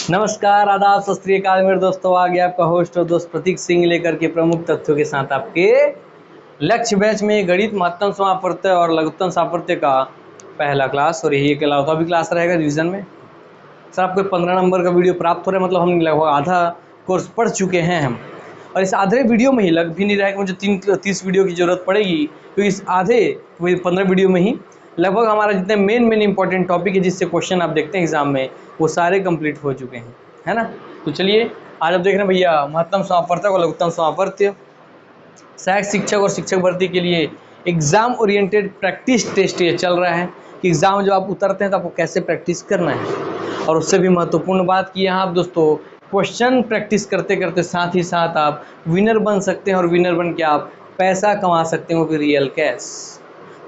नमस्कार, आदाब, सत श्री अकाल मेरे दोस्तों। आ गया आपका होस्ट और दोस्त प्रतीक सिंह लेकर के प्रमुख तथ्यों के साथ आपके लक्ष्य बैच में गणित महत्तम समापवर्त्य और लघुत्तम सामर्थ्य का पहला क्लास। और यही एक अलावा भी क्लास रहेगा रिवीजन में। सर आपको 15 नंबर का वीडियो प्राप्त हो रहा है, मतलब हम लगभग आधा कोर्स पढ़ चुके हैं हम। और इस आधे वीडियो में ही लग भी नहीं रहा है कि मुझे 30 वीडियो की ज़रूरत पड़ेगी, क्योंकि इस आधे 15 वीडियो में ही लगभग हमारा जितने मेन इंपॉर्टेंट टॉपिक है जिससे क्वेश्चन आप देखते हैं एग्जाम में, वो सारे कंप्लीट हो चुके हैं, है ना। तो चलिए आज आप देख रहे हैं भैया महत्तम समापवर्त्य और लघुत्तम समापवर्त्य। सहायक शिक्षक और शिक्षक भर्ती के लिए एग्जाम ओरिएंटेड प्रैक्टिस टेस्ट ये चल रहा है कि एग्जाम जब आप उतरते हैं तो आपको कैसे प्रैक्टिस करना है। और उससे भी महत्वपूर्ण बात की यहाँ आप दोस्तों क्वेश्चन प्रैक्टिस करते करते साथ ही साथ आप विनर बन सकते हैं, और विनर बन के आप पैसा कमा सकते हैं, वो भी रियल कैश।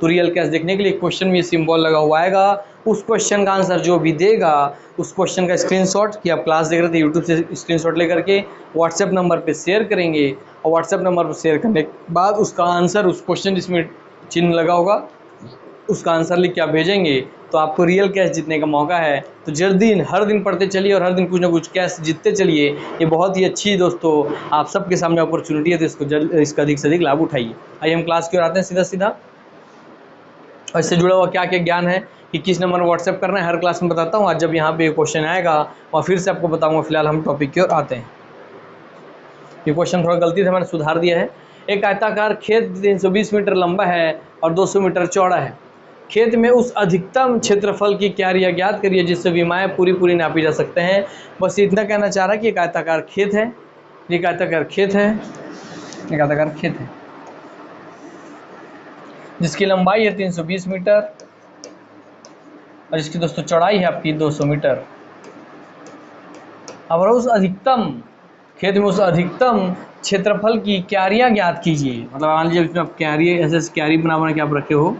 तो रियल कैश देखने के लिए क्वेश्चन में सिंबल लगा हुआ आएगा, उस क्वेश्चन का आंसर जो भी देगा उस क्वेश्चन का स्क्रीनशॉट कि आप क्लास देख रहे थे यूट्यूब से स्क्रीनशॉट लेकर के व्हाट्सएप नंबर पे शेयर करेंगे, और व्हाट्सएप नंबर पर शेयर करने के बाद उसका आंसर, उस क्वेश्चन जिसमें चिन्ह लगा होगा उसका आंसर लिख के आप भेजेंगे तो आपको रियल कैश जीतने का मौका है। तो हर दिन पढ़ते चलिए और हर दिन कुछ ना कुछ कैश जीतते चलिए। ये बहुत ही अच्छी दोस्तों आप सबके सामने अपॉर्चुनिटी है, तो इसका अधिक से अधिक लाभ उठाइए। आइए हम क्लास की ओर आते हैं सीधा सीधा। और इससे जुड़ा हुआ क्या क्या ज्ञान है कि किस नंबर व्हाट्सएप करना है हर क्लास में बताता हूँ। आज जब यहाँ पे क्वेश्चन आएगा और फिर से आपको बताऊँगा। फिलहाल हम टॉपिक की ओर आते हैं। ये क्वेश्चन थोड़ा गलती था, मैंने सुधार दिया है। एक आयताकार खेत 320 मीटर लंबा है और 200 मीटर चौड़ा है। खेत में उस अधिकतम क्षेत्रफल की क्यारियाँ ज्ञात करिए जिससे विमाएँ पूरी नापी जा सकते हैं। बस इतना कहना चाह रहा है कि एक आयताकार खेत है, एक आयताकार खेत है जिसकी लंबाई है 320 मीटर और जिसकी दोस्तों चौड़ाई है आपकी 200 मीटर। अब उस अधिकतम खेत में उस अधिकतम क्षेत्रफल की क्यारियाँ ज्ञात कीजिए। मतलब मान लीजिए इसमें आप क्यारी ऐसे क्यारी बना के आप रखे हो,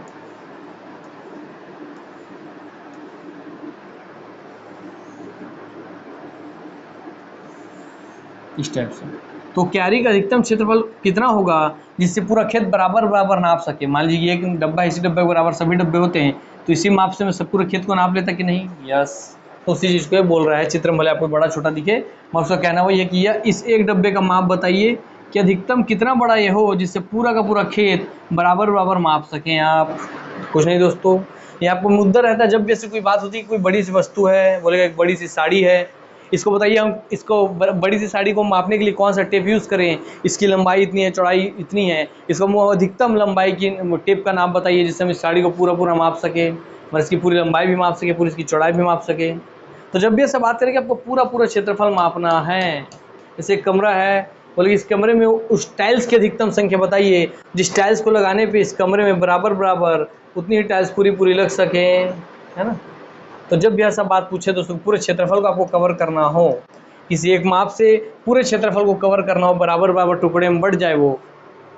इस टाइप से। तो क्यारी का अधिकतम क्षेत्रफल कितना होगा जिससे पूरा खेत बराबर नाप सके। मान लीजिए एक डब्बा, इसी डब्बे के बराबर सभी डब्बे होते हैं, तो इसी माप से मैं सब पूरे खेत को नाप लेता कि नहीं। यस, तो उसी चीज़ को बोल रहा है। चित्र भले आपको बड़ा छोटा दिखे, मैं उसका कहना वही है कि यह इस एक डब्बे का माप बताइए कि अधिकतम कितना बड़ा ये हो जिससे पूरा का पूरा खेत बराबर माप सकें आप। कुछ नहीं दोस्तों, ये आपको मुद्दा रहता है जब भी ऐसी कोई बात होती है, कोई बड़ी सी वस्तु है, बोलेगा एक बड़ी सी साड़ी है, इसको बताइए हम इसको बड़ी सी साड़ी को मापने के लिए कौन सा टेप यूज़ करें। इसकी लंबाई इतनी है, चौड़ाई इतनी है, इसको अधिकतम लंबाई की टेप का नाम बताइए जिससे हम इस साड़ी को पूरा माप सके, और इसकी पूरी लंबाई भी माप सके, पूरी इसकी चौड़ाई भी माप सके। तो जब भी ऐसा बात करें कि आपको पूरा क्षेत्रफल मापना है, जैसे एक कमरा है, बोले इस कमरे में उस टाइल्स की अधिकतम संख्या बताइए जिस टाइल्स को लगाने पे इस कमरे में बराबर उतनी ही टाइल्स पूरी लग सके, है ना। तो जब भी ऐसा बात पूछे दोस्तों पूरे क्षेत्रफल को आपको कवर करना हो, किसी एक माप से पूरे क्षेत्रफल को कवर करना हो, बराबर टुकड़े में बढ़ जाए वो,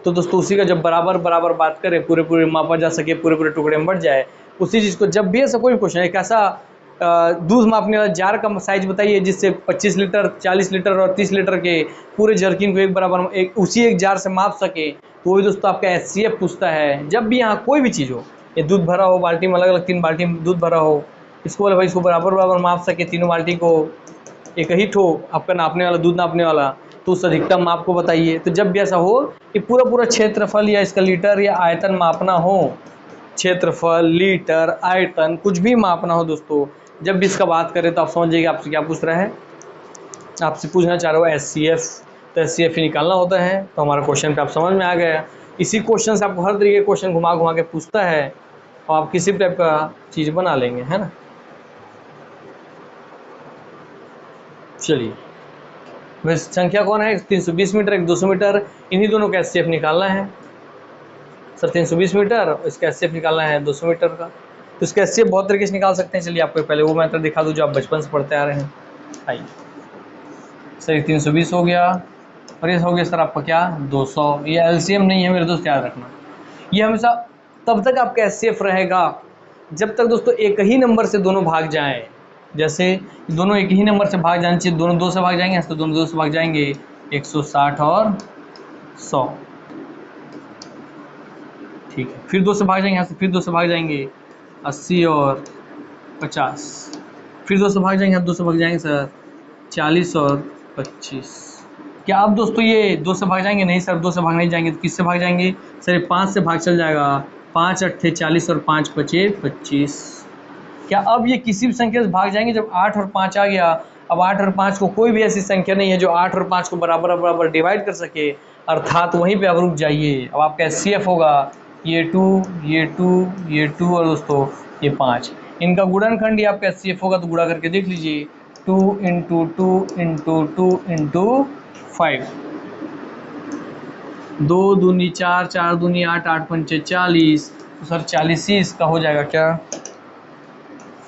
तो दोस्तों उसी का जब बराबर बात करें, पूरे मापा जा सके, पूरे टुकड़े में बढ़ जाए, उसी चीज़ को जब भी ऐसा कोई क्वेश्चन है, एक ऐसा दूध मापने वाला जार का साइज बताइए जिससे 25 लीटर, 40 लीटर और 30 लीटर के पूरे जर्किन को एक बराबर उसी एक जार से माप सके, तो वही दोस्तों आपका SCF पूछता है। जब भी यहाँ कोई भी चीज़ हो, ये दूध भरा हो बाल्टी में, अलग अलग 3 बाल्टी में दूध भरा हो, इसको बोले भाई इसको बराबर माप सके, तीनों बाल्टी को एक ही ठो आपका नापने वाला, दूध नापने वाला, तो उस अधिकतम माप को बताइए। तो जब भी ऐसा हो कि पूरा क्षेत्रफल या इसका लीटर या आयतन मापना हो, क्षेत्रफल, लीटर, आयतन कुछ भी मापना हो दोस्तों, जब भी इसका बात करें तो आप समझ जाइए आपसे क्या पूछ रहा है। आपसे पूछना चाह रहे हो SCF, तो SCF ही निकालना होता है। तो हमारा क्वेश्चन पे आप समझ में आ गया। इसी क्वेश्चन से आपको हर तरीके के क्वेश्चन घुमा के पूछता है और आप किसी टाइप का चीज़ बना लेंगे, है ना। चलिए, वैसे संख्या कौन है, 320 मीटर, एक 200 मीटर, इन्हीं दोनों का SCF निकालना है। सर 320 मीटर, इसका SCF निकालना है 200 मीटर का। तो इसका SCF बहुत तरीके से निकाल सकते हैं। चलिए आपको पहले वो मेथड दिखा दूँ जो आप बचपन से पढ़ते आ रहे हैं। आइए सर, 320 हो गया और ये हो गया सर आपका क्या 200। ये LCM नहीं है मेरे दोस्त, याद रखना। ये हमेशा तब तक आपका SCF रहेगा जब तक दोस्तों एक ही नंबर से दोनों भाग जाएं। जैसे दोनों एक ही नंबर से भाग जाने चाहिए, दोनों 2 से भाग जाएंगे तो दोनों 2 से भाग जाएंगे, 160 और 100, ठीक है। फिर 2 से भाग जाएंगे यहाँ से, फिर 2 से भाग जाएंगे 80 और 50, फिर 2 से भाग जाएंगे, 2 से भाग जाएंगे सर 40 और 25। क्या अब दोस्तों ये 2 से भाग जाएंगे? नहीं सर, 2 से भाग नहीं जाएंगे। तो किससे भाग जाएंगे? सर ये 5 से भाग चल जाएगा। 5 अट्ठे 40 और 5 पचे 25। क्या अब ये किसी भी संख्या से भाग जाएंगे? जब 8 और 5 आ गया, अब 8 और 5 को कोई भी ऐसी संख्या नहीं है जो 8 और 5 को बराबर बराबर डिवाइड कर सके, अर्थात वहीं पे अब रुक जाइए। अब आपका एचसीएफ होगा ये 2, ये 2, ये 2 और दोस्तों ये 5। इनका गुणनखंड ही आपका एचसीएफ होगा, तो गुणा करके देख लीजिए। 2 इंटू 2 इंटू 2 इंटू 5। 2 दूनी 4, 4 दूनी 8, 8 पंचे 40। तो सर 40 ही इसका हो जाएगा क्या?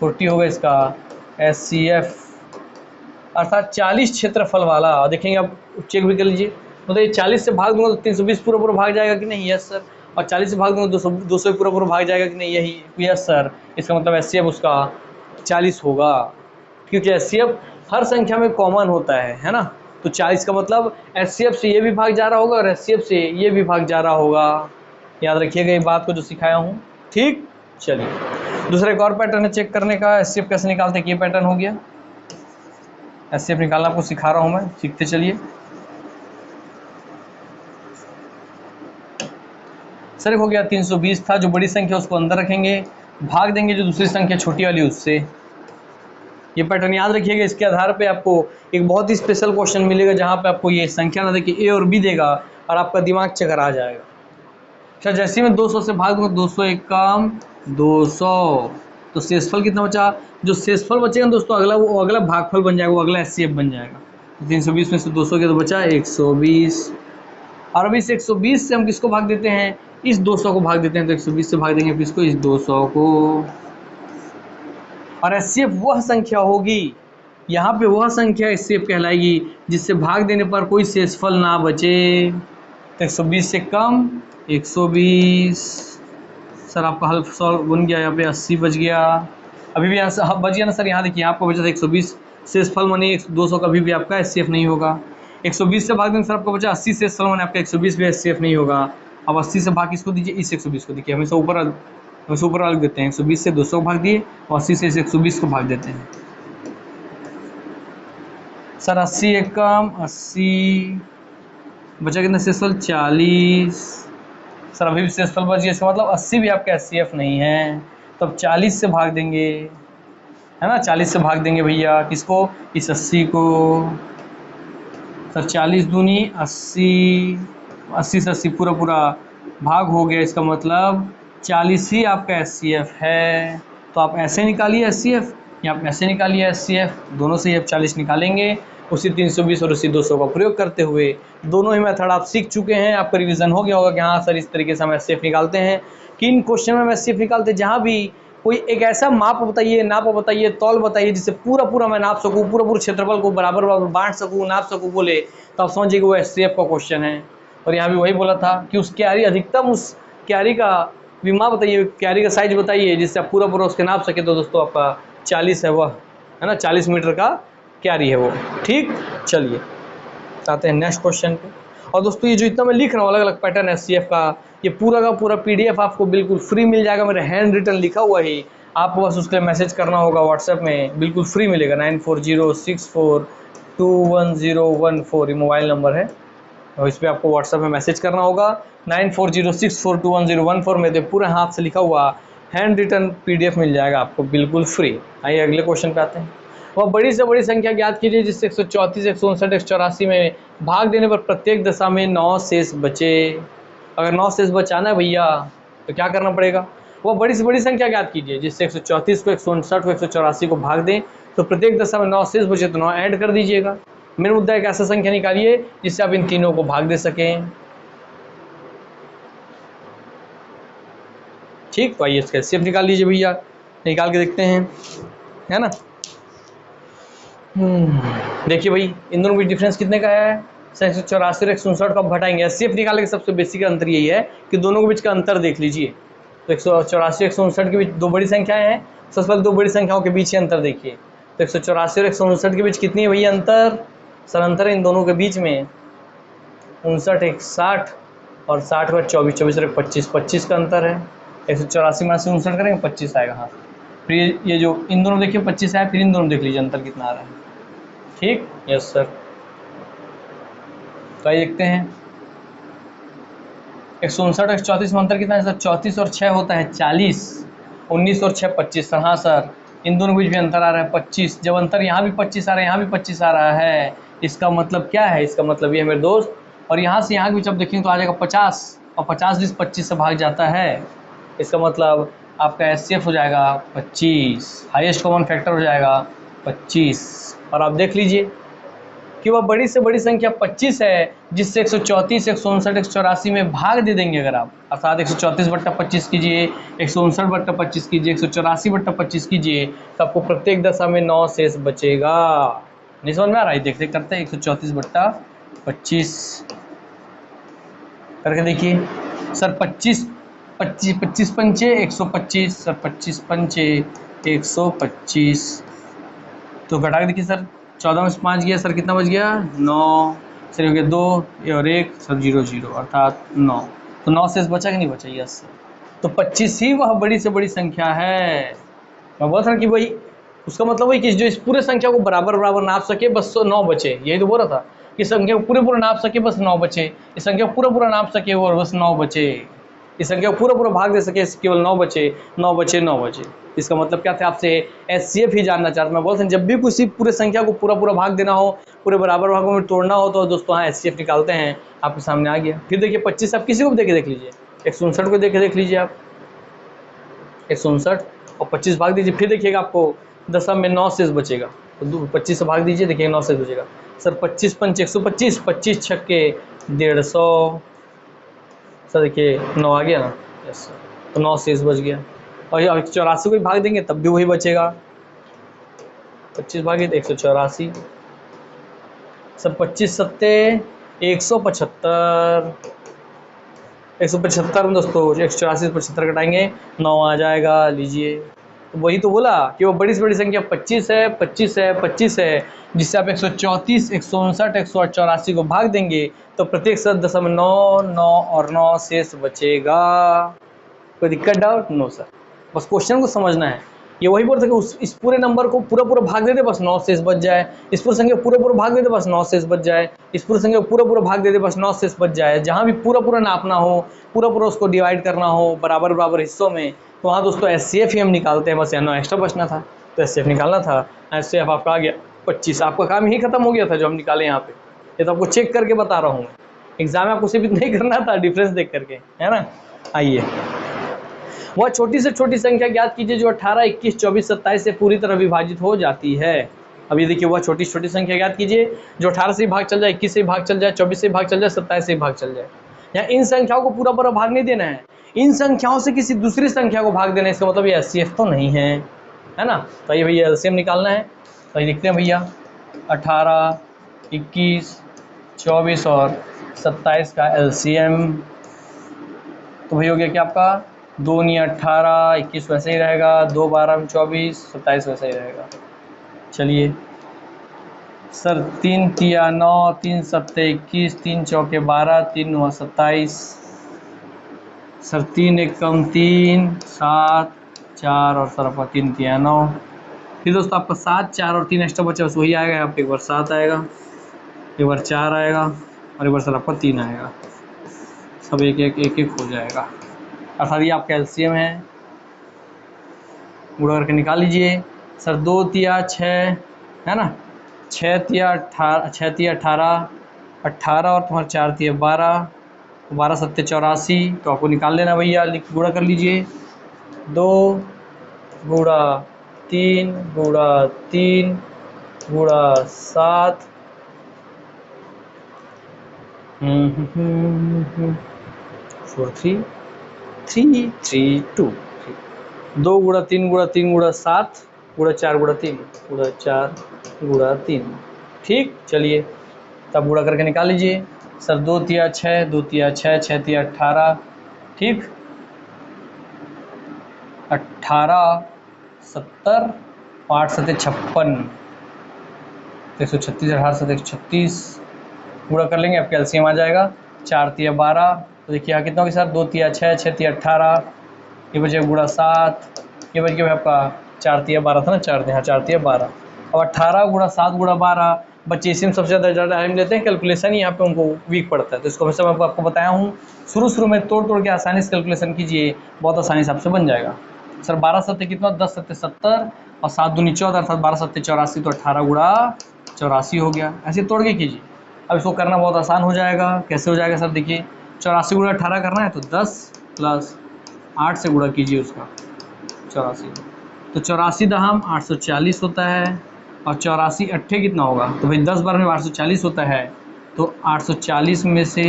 40 होगा इसका एचसीएफ, अर्थात 40 क्षेत्रफल वाला। देखेंगे अब चेक भी कर लीजिए। मतलब ये 40 से भाग दूंगा तो 320 पूरा पूरा भाग जाएगा कि नहीं? Yes sir. और 40 से भाग दूंगा 200 पूरा पूरा भाग जाएगा कि नहीं? यही, यस सर। इसका मतलब एचसीएफ उसका 40 होगा, क्योंकि एचसीएफ हर संख्या में कॉमन होता है ना। तो 40 का मतलब एचसीएफ से ये भी भाग जा रहा होगा और एचसीएफ से ये भी भाग जा रहा होगा। याद रखिएगा ये बात को जो सिखाया हूँ, ठीक। चलिए दूसरा एक और पैटर्न है चेक करने का, एचसीएफ कैसे निकालते हैं। ये पैटर्न हो गया, एचसीएफ निकालना आपको सिखा रहा हूँ मैं, सीखते चलिए। सर हो गया 320 था, जो बड़ी संख्या उसको अंदर रखेंगे, भाग देंगे जो दूसरी संख्या छोटी वाली उससे। ये पैटर्न याद रखिएगा। इसके आधार पे आपको एक बहुत ही स्पेशल क्वेश्चन मिलेगा जहाँ पे आपको ये संख्या ना देखिए ए और बी देगा और आपका दिमाग चकर आ जाएगा। अच्छा, जैसे मैं 200 से भाग दूंगा, 200 एक काम 200, तो शेषफल कितना बचा? जो शेषफल बचेगा दोस्तों अगला, वो अगला भागफल बन जाएगा, वो अगला एचसीएफ बन जाएगा। 320 में से 200 गया तो बचा 120। और अब इस 120 से हम किसको भाग देते हैं? इस 200 को भाग देते हैं। तो 120 से भाग देंगे फिर इसको, इस 200 को। और एचसीएफ वह संख्या होगी, यहाँ पे वह संख्या एचसीएफ कहलाएगी जिससे भाग देने पर कोई शेषफल ना बचे। तो 120 से कम 120। सर आपका हल सॉल्व बन गया, यहाँ पे 80 बच गया। अभी भी यहाँ से बच गया ना सर? यहाँ देखिए आपको बचा था 120 शेषफल, माने 200 कभी भी आपका एचसीएफ नहीं होगा। 120 से भाग देंगे सर आपको बचा 80 शेषफल, माने आपका 120 भी एचसीएफ नहीं होगा। अब 80 से भाग किसको दीजिए? इस 120 को। देखिए हमेशा ऊपर अलग देते हैं। 120 से 200 को भाग दिए और 80 से इस 120 को भाग देते हैं। सर 80 एक कम 80, बचा कितना शेषफल? 40। सर अभी भी शेषफल बच गया, इसका मतलब 80 भी आपका एचसीएफ नहीं है। तो अब 40 से भाग देंगे, है ना, 40 से भाग देंगे भैया किसको? इस 80 को। सर 40 दूनी 80, 80 से 80 पूरा पूरा भाग हो गया, इसका मतलब 40 ही आपका एचसीएफ है। तो आप ऐसे निकालिए एचसीएफ या आप ऐसे निकालिए एचसीएफ, दोनों से ही आप 40 निकालेंगे उसी 320 और उसी 200 का प्रयोग करते हुए। दोनों ही मेथड आप सीख चुके हैं, आपका रिवीजन हो गया होगा कि हाँ सर इस तरीके से हम एचसीएफ निकालते हैं। कि इन क्वेश्चन में हम एचसीएफ निकालते हैं जहाँ भी कोई एक ऐसा माप बताइए, नाप बताइए, तौल बताइए जिससे पूरा पूरा मैं नाप सकूँ, पूरा पूरा क्षेत्रफल को बराबर बराबर बांट सकूँ, नाप सकूँ बोले, तो आप समझिए कि वो एचसीएफ का क्वेश्चन है। और यहाँ भी वही बोला था कि उस क्यारी अधिकतम, उस क्यारी का विमा बताइए, क्यारी का साइज बताइए जिससे आप पूरा पूरा उसके नाप सके। तो दोस्तों आपका 40 है, वह है ना, 40 मीटर का क्यारी है वो, ठीक। चलिए आते हैं नेक्स्ट क्वेश्चन पे। और दोस्तों ये जो इतना मैं लिख रहा हूँ अलग अलग पैटर्न एचसीएफ का, ये पूरा का पूरा पीडीएफ आपको बिल्कुल फ्री मिल जाएगा, मेरे हैंड रिटन लिखा हुआ ही। आपको बस उसके लिए मैसेज करना होगा व्हाट्सएप में, बिल्कुल फ्री मिलेगा। 9406421014 ये मोबाइल नंबर है और इस पर आपको व्हाट्सएप में मैसेज करना होगा। 9406421014 में तो पूरे हाथ से लिखा हुआ हैंड रिटन पीडीएफ मिल जाएगा आपको बिल्कुल फ्री। आइए अगले क्वेश्चन पे आते हैं। वह बड़ी से बड़ी संख्या ज्ञात कीजिए जिससे 134, 159, 184 में भाग देने पर प्रत्येक दशा में 9 शेष बचे। अगर 9 शेष बचाना है भैया तो क्या करना पड़ेगा? वह बड़ी से बड़ी संख्या ज्ञात कीजिए जिससे 134 को, 159 को, 184 को भाग दें तो प्रत्येक दशा में 9 शेष बचे, तो 9 ऐड कर दीजिएगा। मेरा मुद्दा एक ऐसा संख्या निकालिए जिससे आप इन तीनों को भाग दे सकें, ठीक। तो आइए इसका एचसीएफ निकाल लीजिए भैया, निकाल के देखते हैं, है ना। देखिए भाई इन दोनों के डिफरेंस कितने का है? 184 और 159 को आप घटाएंगे। एचसीएफ निकालने का सबसे बेसिक अंतर यही है कि दोनों के बीच का अंतर देख लीजिए। तो 184 159 के बीच दो बड़ी संख्याएं हैं, सबसे पहले दो बड़ी संख्याओं के बीच ही अंतर देखिए। तो 184 और 159 के बीच कितनी है भैया अंतर? सर अंतर है इन दोनों के बीच में 59 एक 60 और 60 का 24, 24 और 25, 25 का अंतर है। 184 में से 59 करेंगे 25 आएगा। हाँ फिर ये जो इन दोनों देखिए 25 आया, फिर इन दोनों देख लीजिए अंतर कितना आ रहा है। ठीक, यस सर। तो आइए देखते हैं 159 134 में अंतर कितना है सर? 34 और 6 होता है 40, 19 और 6 25 सर। हाँ सर, इन दोनों के बीच में अंतर आ रहा है 25। जब अंतर यहाँ भी 25 आ रहा है, यहाँ भी 25 आ रहा है, इसका मतलब क्या है? इसका मतलब ये है मेरे दोस्त, और यहाँ से यहाँ के बीच अब देखेंगे तो आ जाएगा 50, और 50 जिस 25 से भाग जाता है, इसका मतलब आपका एचसीएफ हो जाएगा 25, हाईएस्ट कॉमन फैक्टर हो जाएगा 25। और आप देख लीजिए कि वह बड़ी से बड़ी संख्या 25 है, जिससे 134, 159, 184 में भाग दे देंगे अगर आप, अर्थात 134/25 कीजिए, 159/25 कीजिए, 184/25 कीजिए, तो आपको प्रत्येक दशा में 9 शेष बचेगा। नहीं समझ में आ रहा है? देखते करते हैं 134/25 करके देखिए सर। 25 25 25 पंचे 125 सर, 25 पंचे 125, तो घटा के देखिए सर, 14 में से 5 गया सर, कितना बच गया? 9 सर, हो गया 2 और 1 सर, 0 0 अर्थात 9। तो 9 शेष बचा कि नहीं बचा? Yes sir. तो 25 ही वह बड़ी से बड़ी संख्या है। मैं बोल रहा था कि भाई उसका मतलब वही कि जो इस पूरे संख्या को बराबर बराबर नाप सके, बस 9 बचे। यही तो बोल रहा था कि संख्या को पूरे पूरा नाप सके, बस 9 बचे। इस संख्या को पूरा पूरा नाप सके और बस 9 बचे। इस संख्या को पूरा पूरा भाग दे सके, केवल 9 बचे, 9 बचे, 9 बचे। इसका मतलब क्या था? आपसे एचसीएफ ही जानना चाहता। मैं बोलता हूँ जब भी किसी पूरे संख्या को पूरा पूरा भाग देना हो, पूरे बराबर भागों में तोड़ना हो, तो दोस्तों हाँ एचसीएफ निकालते हैं। आपके सामने आ गया। फिर देखिए 25, आप किसी को भी देख लीजिए, 159 को देख लीजिए आप, 159 और 25 भाग दीजिए, फिर देखिएगा आपको दशम में 9 शेष बचेगा। तो 25 से भाग दीजिए, देखिए 9 शेष बचेगा सर। 25 पंच 125, 25 छक्के 150 सर, देखिए 9 आ गया ना, यस सर। तो 9 शेष बच गया। और 184 को भी भाग देंगे तब भी वही बचेगा, 25 भागे तो 184 सर। 25 सत्ते 175, 175 में दोस्तों 184 से 75 घटाएंगे, 9 आ जाएगा। लीजिए, तो वही तो बोला कि वो बड़ी से बड़ी संख्या 25 है, 25 है, 25 है, जिससे आप 134, 159, 184 को भाग देंगे तो प्रत्येक दशम में 9 9 और 9 शेष बचेगा। कोई दिक्कत, डाउट? No sir. बस क्वेश्चन को समझना है। ये वही बोलते हैं कि इस पूरे नंबर को पूरा पूरा भाग दे दे, बस 9 शेष बच जाए। इस पूरे संख्या को पूरा पूरा भाग दे दे, बस 9 शेष बच जाए। इस पूरे संख्या को पूरा पूरा भाग दे दे, बस 9 शेष बच जाए। जहाँ भी पूरा पूरा नापना हो, पूरा पूरा उसको डिवाइड करना हो बराबर बराबर हिस्सों में, तो वहाँ दोस्तों एचसीएफ ही हम निकालते हैं। बस यहाँ 9 एक्स्ट्रा बचना था तो एचसीएफ निकालना था। एचसीएफ आपका आ गया 25। आपका काम ही खत्म हो गया था जो हम निकाले यहाँ पे। ये तो आपको चेक करके बता रहा हूँ। एग्जाम में आपको सिर्फ नहीं करना था, डिफरेंस देख करके, है ना। आइए, वह छोटी से छोटी संख्या ज्ञात कीजिए जो 18, 21, 24, 27 से पूरी तरह विभाजित हो जाती है। अब ये देखिए, वह छोटी छोटी संख्या ज्ञात कीजिए जो 18 से भाग चल जाए, 21 से भाग चल जाए, 24 से भाग चल जाए, 27 से भाग चल जाए। यहाँ इन संख्याओं को पूरा पूरा भाग नहीं देना है, इन संख्याओं से किसी दूसरी संख्या को भाग देना है। इसका मतलब ये एचसीएफ तो नहीं है, है ना। तो ये भैया एलसीएम निकालना है। तो ये देखते हैं भैया, 18, 21, 24 और 27 का एलसीएम। तो भैया हो गया क्या आपका 2 × 18, 21 वैसे ही रहेगा, 2 × 12 = 24, 27 वैसे ही रहेगा। चलिए सर, 3 × 3 = 9, 3 × 7 = 21, 3 × 4 = 12, 3 × 9 = 27 सर, 3 × 1 = 3, 7, 4 और सर आपका 3 × 3 = 9। फिर दोस्तों आपका 7, 4 और 3 एक्स्ट्रा बचा, बस वही आएगा। यहाँ पे एक बार 7 आएगा, एक बार 4 आएगा और एक बार सर आपका 3 आएगा। सब एक एक हो जाएगा। अर्थात ये आपका एलसीएम है। गुणा करके निकाल लीजिए सर। 2 × 6 है ना, 6 × 18, 18 और तुम्हारे 4 × 12, 12 × 7 = 84। तो आपको निकाल लेना भैया, गुणा कर लीजिए। 2 × 3 × 3 × 7 4 3 3 3 2 2 × 3 × 3 × 7 × 4 × 3 × 4 × 3। ठीक, चलिए तब गुणा करके निकाल लीजिए सर। 2 × 6, 2 × 6, 6 × 18, ठीक, 18, 70, 8 × 7 = 56, 136, 18 × 7 = 136। पूरा कर लेंगे, आपका एलसीएम आ जाएगा 4 × 12। तो देखिए यहाँ कितना होगा सर, 2 × 6, 6 × 18, ये बचेगा गुणा 7, ये बच गया आपका 4 × 12 था ना, 4 × 12। अब 18 × 7 × 12 बच्चे इसी में सबसे ज़्यादा टाइम लेते हैं, कैलकुलेशन ही यहाँ पे उनको वीक पड़ता है। तो इसको हमेशा मैं आपको बताया हूँ, शुरू में तोड़ के आसानी से कैलकुलेशन कीजिए, बहुत आसानी से आपसे बन जाएगा। सर 12 सत्ते कितना, 10 सत्ते 70 और 7 दूनी 14 अर्थात 12 सत्ते 84, तो 18 गुणा 84 हो गया। ऐसे तोड़ के कीजिए। अब इसको करना बहुत आसान हो जाएगा। कैसे हो जाएगा सर, देखिए 84 गुणा 18 करना है तो 10 प्लस 8 से गुणा कीजिए उसका 84, तो 84 दहम 840 होता है। और 84 अट्ठे कितना होगा, तो भाई 10 बार में 840 होता है, तो 840 में से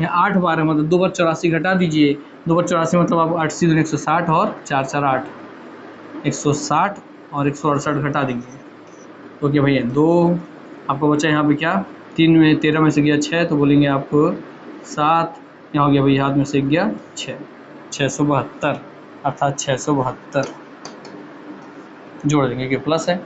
8 बार है, मतलब 2 बार 84 घटा दीजिए। 2 बार 84 मतलब आप 8 से 160 और 4 4 8, 160 और 168 घटा देंगे तो क्या भैया 2 आपको बचा यहाँ पे क्या, 3 में 13 में से गया 6, तो बोलेंगे आपको 7, यहाँ हो गया भैया हाथ में से गया 6, 672 अर्थात 672 जोड़ देंगे कि प्लस है।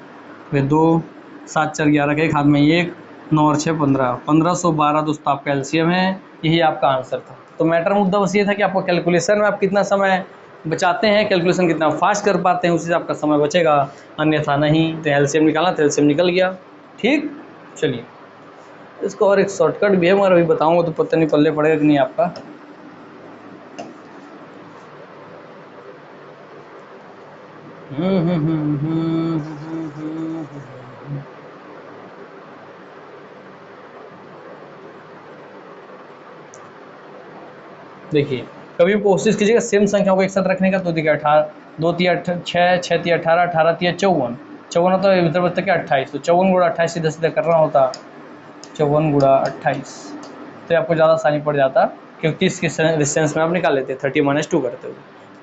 फिर 2 7 4 11 के एक हाथ में 1, 9 और 6 15, 1512 दोस्तों आपका एलसीएम है। यही आपका आंसर था। तो मैटर मुद्दा बस ये था कि आपको कैलकुलेशन में आप कितना समय बचाते हैं, कैलकुलेशन कितना फास्ट कर पाते हैं, उसी से आपका समय बचेगा, अन्यथा नहीं। तो एलसीएम निकालना, तो एलसीएम निकल गया। ठीक, चलिए इसको और एक शॉर्टकट भी है, मगर अभी बताऊँगा तो पता नहीं पल्ले पड़ेगा कि नहीं आपका। देखिए कभी भी कोशिश कीजिएगा सेम संख्याओं को एक साथ रखने का। तो देखिए 18 2 3 6 6 3 18 18 3 54 54 होता है, इधर बचता क्या 28, तो 54 गुणा 28 सीधा सीधा करना होता, 54 गुणा 28, तो आपको ज़्यादा आसानी पड़ जाता क्योंकि 30 के डिस्टेंस में आप निकाल लेते 30 - 2 करते हुए।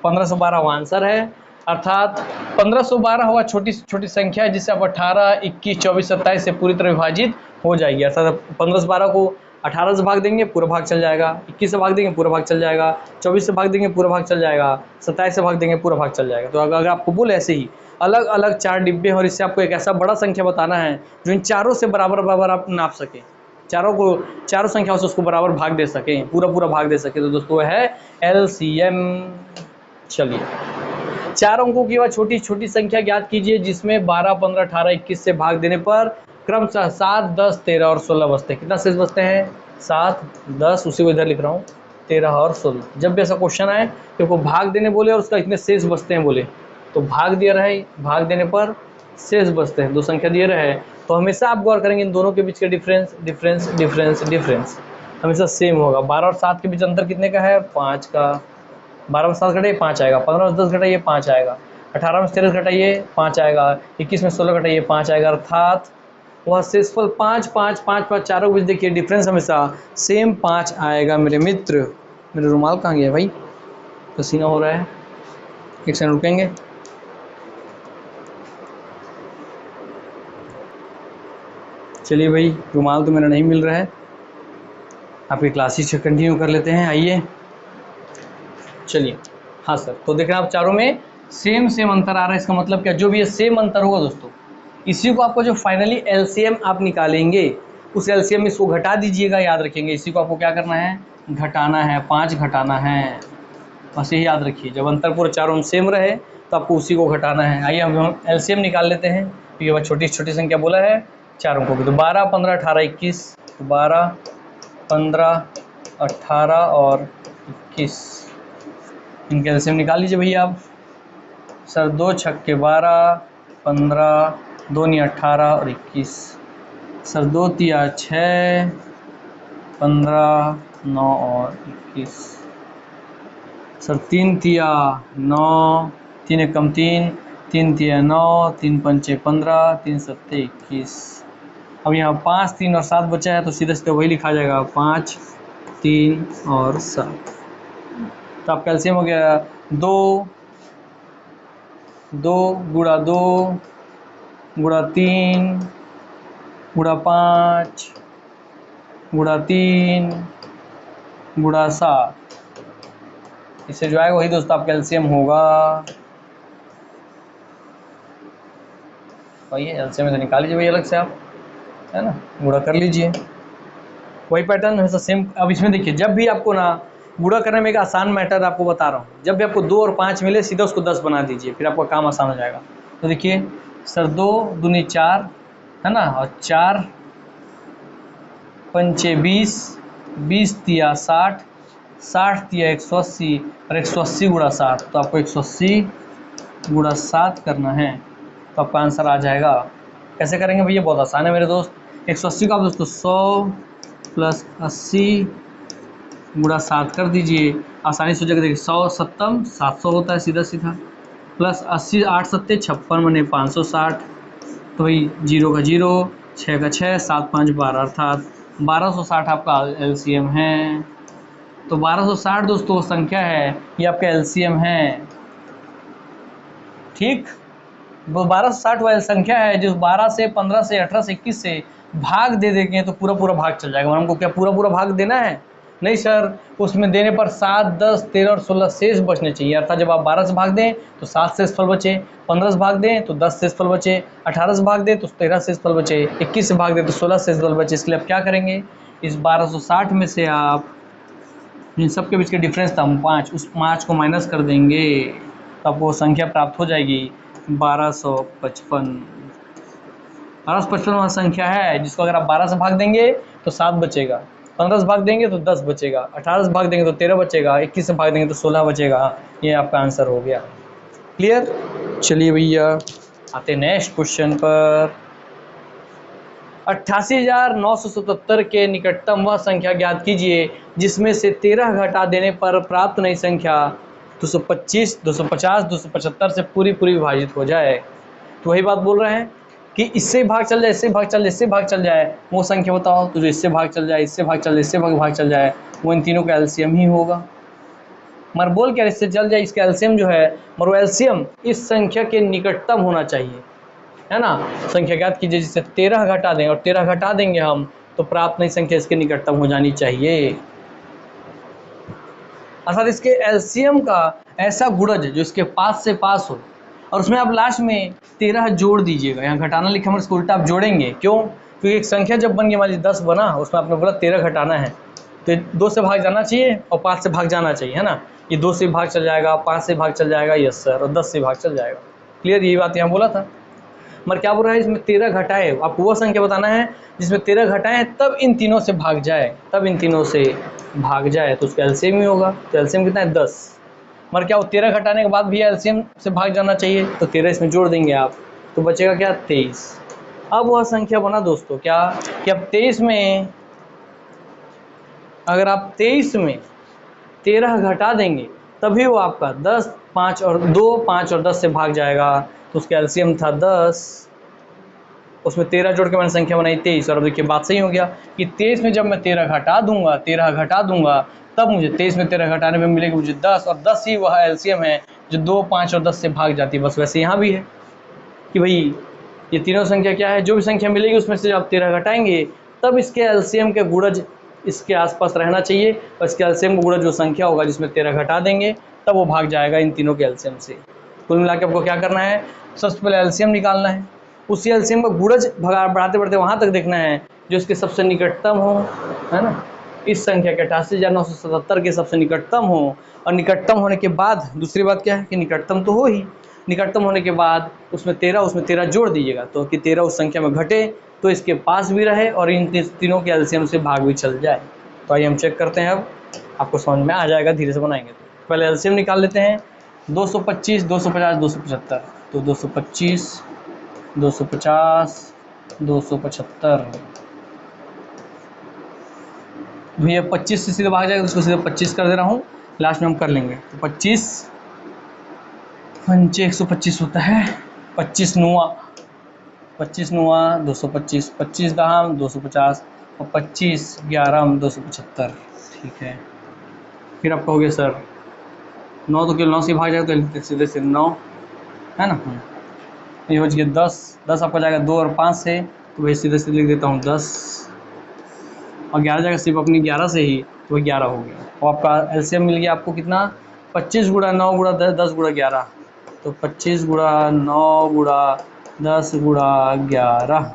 1512 वो आंसर है, अर्थात 1512 हुआ छोटी छोटी संख्या है जिससे आप 18 21 24 27 से पूरी तरह विभाजित हो जाएगी। अर्थात 1512 को 18 से भाग देंगे पूरा भाग चल जाएगा, 21 से भाग देंगे पूरा भाग चल जाएगा, 24 से भाग देंगे पूरा भाग चल जाएगा, 27 से भाग देंगे पूरा भाग चल जाएगा। तो अगर आपको बोले ऐसे ही अलग अलग 4 डिब्बे और इससे आपको एक ऐसा बड़ा संख्या बताना है जो इन चारों से बराबर बराबर आप नाप सकें, चारों संख्याओं से उसको बराबर भाग दे सकें, पूरा भाग दे सके, तो दोस्तों वह है एलसीएम। चलिए 4 अंकों की वह छोटी छोटी संख्या ज्ञात कीजिए जिसमें 12 15 18 21 से भाग देने पर क्रमशः 7 10 13 और 16 बचते हैं। कितना शेष बचते हैं, 7 10, उसी को इधर लिख रहा हूँ 13 और 16। जब भी ऐसा क्वेश्चन आए तो को भाग देने बोले और उसका इतने शेष बचते हैं बोले, तो भाग दिया रहे, भाग देने पर शेष बचते हैं, 2 संख्या दिए रहे, तो हमेशा आप गौर करेंगे इन दोनों के बीच के डिफरेंस हमेशा सेम होगा। 12 और 7 के बीच अंतर कितने का है, 5 का। 12 में 7 घटाइए 5 आएगा, 15 में 10 घटाइए 5 आएगा, 18 में 13 घटाइए 5 आएगा, 21 में 16 घटाइए 5 आएगा, अर्थात वह शेषफल 5 5 5 5 चारों के बीच देखिए डिफरेंस हमेशा सेम 5 आएगा मेरे मित्र। मेरे रुमाल कहाँ गया भाई, पसीना हो रहा है, एक सेकंड रुकेंगे। चलिए भाई रुमाल तो मेरा नहीं मिल रहा है, आपकी क्लासेस से कंटिन्यू कर लेते हैं, आइए। चलिए हाँ सर, तो देख रहे हैं आप चारों में सेम अंतर आ रहा है, इसका मतलब क्या, जो भी ये सेम अंतर होगा दोस्तों, इसी को आपको जो फाइनली एलसीएम आप निकालेंगे उस एलसीएम में इसको घटा दीजिएगा, याद रखेंगे इसी को आपको क्या करना है, घटाना है, 5 घटाना है, बस यही याद रखिए। जब अंतर पूरे चारों में सेम रहे तो आपको उसी को घटाना है। आइए हम एलसीएम निकाल लेते हैं। तो ये छोटी छोटी संख्या बोला है चारों को भी, तो 12 15 18 21, 12 15 18 और 21 इनके एलसीएम निकाल लीजिए भैया आप। सर 2 छक्के 12 15 2 नी 18 और 21, सर 2 तिया 6 15 9 और 21, सर 3 तिया 9 3 एकम 3 3 तिया 9 3 पंचे 15 3 सत्ते 21। अब यहाँ 5 3 और 7 बचा है तो सीधे सीधे वही लिखा जाएगा 5 3 और 7। तो आप कैल्शियम हो गया 2 गुणा 2 गुणा 3 गुणा 5 गुणा 3 गुणा 7, इससे जो आएगा वही दोस्तों आप कैल्शियम होगा। वही एलसीएम में निकाल लीजिए भाई अलग से आप, है ना, गुणा कर लीजिए, वही पैटर्न हमेशा सेम। अब इसमें देखिए जब भी आपको ना गुणा करने में एक आसान मैटर आपको बता रहा हूँ, जब भी आपको 2 और 5 मिले सीधा उसको 10 बना दीजिए, फिर आपका काम आसान हो जाएगा। तो देखिए सर 2 दूनी 4 है ना, और 4 पंचे 20, 20 तिया 60, 60 तिया 180 और 180 गुणा 60, तो आपको 180 गुणा 7 करना है, तो आपका आंसर आ जाएगा। कैसे करेंगे भैया? बहुत आसान है मेरे दोस्त। 180 का आप दोस्तों 100 प्लस 80 गुणा 7 कर दीजिए, आसानी से हो जाएगा। देखिए 100 सत्तम 700 होता है सीधा सीधा, प्लस 80 8 सत्ते 56 बने 560, तो भाई 0 का 0, 6 का 6, 7 5 12, अर्थात 1260 आपका एलसीएम है। तो 1260 दोस्तों संख्या है, ये आपका एलसीएम है। ठीक, वो 1260 वाली संख्या है जो 12 से 15 से 18 से 21 से भाग दे देंगे तो पूरा पूरा भाग चल जाएगा। और हमको क्या पूरा पूरा भाग देना है? नहीं सर, उसमें देने पर 7, 10, 13 और 16 शेष बचने चाहिए। अर्थात जब आप 12 से भाग दें तो 7 शेषफल बचे, 15 से भाग दें तो 10 शेषफल बचे, 18 से भाग दें तो 13 शेषफल बचे, 21 से भाग दें तो 16 शेषफल बचे। इसलिए आप क्या करेंगे? इस 1260 में से आप इन सब के बीच के डिफरेंस था 5, उस 5 को माइनस कर देंगे तो आपको संख्या प्राप्त हो जाएगी 1255। 1255 वह संख्या है जिसको अगर आप 12 से भाग देंगे तो 7 बचेगा, 15 से भाग देंगे तो 10 बचेगा, 18 से भाग देंगे तो 13 बचेगा, 21 से भाग देंगे तो 16 बचेगा। ये आपका आंसर हो गया। क्लियर? चलिए भैया आते नेक्स्ट क्वेश्चन पर। 88,977 के निकटतम वह संख्या ज्ञात कीजिए जिसमें से 13 घटा देने पर प्राप्त नई संख्या 225, 250, 275 से पूरी पूरी विभाजित हो जाए। तो वही बात बोल रहे हैं कि इससे भाग चल जाए, इससे भाग चल जाए, इससे भाग चल जाए, वो संख्या बताओ। तो जो इससे भाग चल जाए, इससे भाग चल जाए, इससे भाग चल जाए, वो इन तीनों का एलसीएम ही होगा। मगर बोल क्या इससे चल जाए, इसका एलसीएम जो है मगर एलसीएम इस संख्या के निकटतम होना चाहिए, है ना। संख्या ज्ञात कीजिए जिससे 13 घटा दें और 13 घटा देंगे हम तो प्राप्त नई संख्या इसके निकटतम हो जानी चाहिए। अर्थात इसके एलसीएम का ऐसा गुणज जो इसके पास से पास हो और उसमें आप लास्ट में 13 जोड़ दीजिएगा। यहाँ घटाना लिखा हमारे इसको उल्टा आप जोड़ेंगे, क्यों? क्योंकि एक संख्या जब बन गई, मान लीजिए 10 बना, उसमें आपने बोला 13 घटाना है, तो 2 से भाग जाना चाहिए और 5 से भाग जाना चाहिए, है ना। ये 2 से भाग चल जाएगा, 5 से भाग चल जाएगा, यस सर, और 10 से भाग चल जाएगा। क्लियर? यही बात यहाँ बोला था। मगर क्या बोल रहा है, इसमें 13 घटाए, आपको वो संख्या बताना है जिसमें 13 घटाए तब इन तीनों से भाग जाए, तब इन तीनों से भाग जाए, तो उसका एलसीएम ही होगा। तो एलसीएम कितना है? 10। मगर क्या वो 13 घटाने के बाद भी एलसीएम से भाग जाना चाहिए, तो 13 इसमें जोड़ देंगे आप, तो बचेगा क्या? 23। अब वह संख्या बना दोस्तों क्या कि अब 23 में, अगर आप 23 में 13 घटा देंगे तभी वो आपका 10, 5 और 2, 5 और 10 से भाग जाएगा, तो उसका एलसीएम था 10, उसमें 13 जोड़ के मैंने संख्या बनाई 23। और अब देखिए बात सही हो गया कि 23 में जब मैं 13 घटा दूंगा तब मुझे 23 में 13 घटाने में मिलेगी मुझे 10, और 10 ही वह एलसीएम है जो 2, 5 और 10 से भाग जाती है। बस वैसे यहाँ भी है कि भाई ये तीनों संख्या क्या है, जो भी संख्या मिलेगी उसमें से आप 13 घटाएंगे तब इसके एलसीएम के गुणज इसके आसपास रहना चाहिए, और इसके एलसीएम का गुणज जो संख्या होगा जिसमें 13 घटा देंगे तब वो भाग जाएगा इन तीनों के एलसीएम से। कुल मिला के आपको क्या करना है? सबसे पहले एलसीएम निकालना है, उसी एलसीएम का गुणज बढ़ाते बढ़ाते वहाँ तक देखना है जो इसके सबसे निकटतम हो, है ना। इस संख्या के 88,977 के सबसे निकटतम हो, और निकटतम होने के बाद दूसरी बात क्या है कि निकटतम तो हो ही, निकटतम होने के बाद उसमें 13 जोड़ दीजिएगा तो कि 13 उस संख्या में घटे तो इसके पास भी रहे और इन तीनों के एलसीएम से भाग भी चल जाए। तो आइए हम चेक करते हैं, अब आपको समझ में आ जाएगा, धीरे से बनाएंगे। तो पहले एलसीएम निकाल लेते हैं। 225, 250, 275, तो 225, 250, 275, भैया 25 से सीधे भाग जाएगा, उसको सीधे 25 कर दे रहा हूँ, लास्ट में हम कर लेंगे। तो 25 पंचे 125 होता है, 25 नुआ 225, 25 दहाम 250 और 25 11 275। ठीक है, फिर आपका हो गया सर 9, तो 9 से भाग जाएगा तो सीधे से 9, है ना। ये हो गया 10 आपका जाएगा 2 और 5 से, तो वही सीधे सीधे लिख देता हूँ 10, और 11 जाएगा सिर्फ अपनी 11 से ही, तो वह 11 हो गया। और आपका एलसीएम मिल गया आपको कितना? 25 गुणा 9 गुणा 10 गुणा 11, तो 25 गुणा 9 गुणा 10 गुणा 11।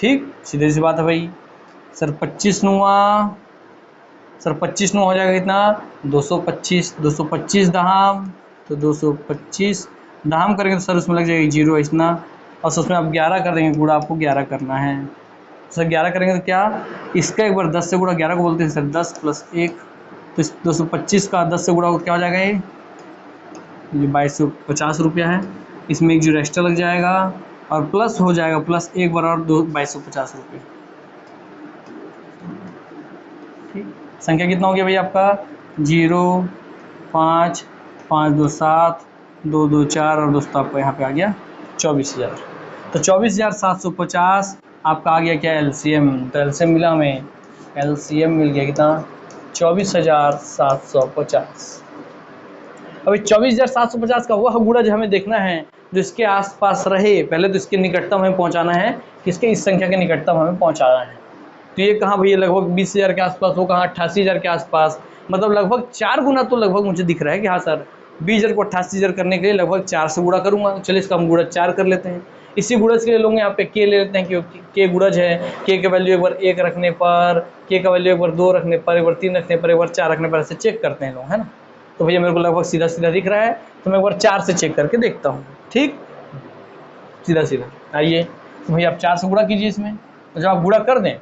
ठीक, सीधे सी बात है भाई। सर 25 नुआ हो जाएगा कितना? 225, 225 दहाम, तो 225 दहाम करेंगे तो सर उसमें लग जाएगा 0 इतना, और उसमें आप 11 कर देंगे, गुणा आपको 11 करना है। सर 11 करेंगे तो क्या, इसका एक बार 10 से गुणा 11 को बोलते हैं सर 10 + 1, तो 225 का 10 से गुणा क्या हो जाएगा, ये 2250 रुपया है। इसमें एक जीरो एक्स्ट्रा लग जाएगा और प्लस हो जाएगा प्लस एक बार और 2250 रुपये। ठीक, संख्या कितना हो गया भैया आपका, 0 5 5 2 7 2 2 4 और दोस्तों आपको यहाँ पे आ गया 24,000। तो 24,750 आपका आ गया क्या, एलसीएम। तो एलसीएम मिला हमें, एलसीएम मिल गया कितना, 24,750। अभी 24,750 का वह गुणज हमें देखना है जो इसके आसपास रहे। पहले तो इसके निकटतम हमें पहुंचाना है, किसके, इस संख्या के निकटतम हमें पहुंचाना है। तो ये कहाँ भैया, लगभग 20,000 के आसपास, वो कहाँ 88,000 के आसपास, मतलब लगभग 4 गुना तो लगभग मुझे दिख रहा है कि हाँ सर 20,000 को 88,000 करने के लिए लगभग 4 से गुणा करूँगा। चलिए इसका हम गुणज 4 कर लेते हैं। इसी गुणज के लिए लोग यहाँ पे के ले लेते हैं क्योंकि के गुणज है, के का वैल्यू एक बार 1 रखने पर, के का वैल्यू एक बार 2 रखने पर, एक बार 3 रखने पर, एक बार 4 रखने पर, ऐसे चेक करते हैं लोग, है ना। तो भैया मेरे को लगभग सीधा सीधा दिख रहा है, तो मैं एक बार 4 से चेक करके देखता हूँ। ठीक, सीधा सीधा आइए, तो भैया आप 4 से गुणा कीजिए इसमें। तो जब आप गुणा कर दें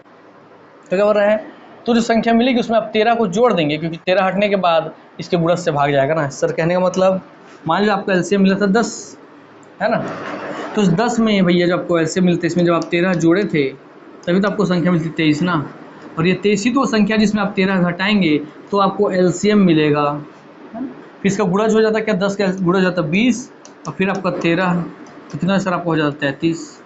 तो क्या हो रहा है, तो जो संख्या मिलेगी उसमें आप 13 को जोड़ देंगे, क्योंकि 13 हटने के बाद इसके गुणज से भाग जाएगा ना। सर कहने का मतलब, मान लीजिए आपका एलसीएम मिला था 10, है ना। तो उस 10 में भैया जब आपको एलसीएम मिलते, इसमें जब आप 13 जोड़े थे तभी तो आपको संख्या मिलती 23 ना। और ये 23 ही तो संख्या जिसमें आप 13 घटाएंगे तो आपको एलसीएम मिलेगा, है ना। फिर इसका गुणज हो जाता क्या, 10 का गुणज हो जाता 20 और फिर आपका 13, तो कितना सर आपको हो जाता 33।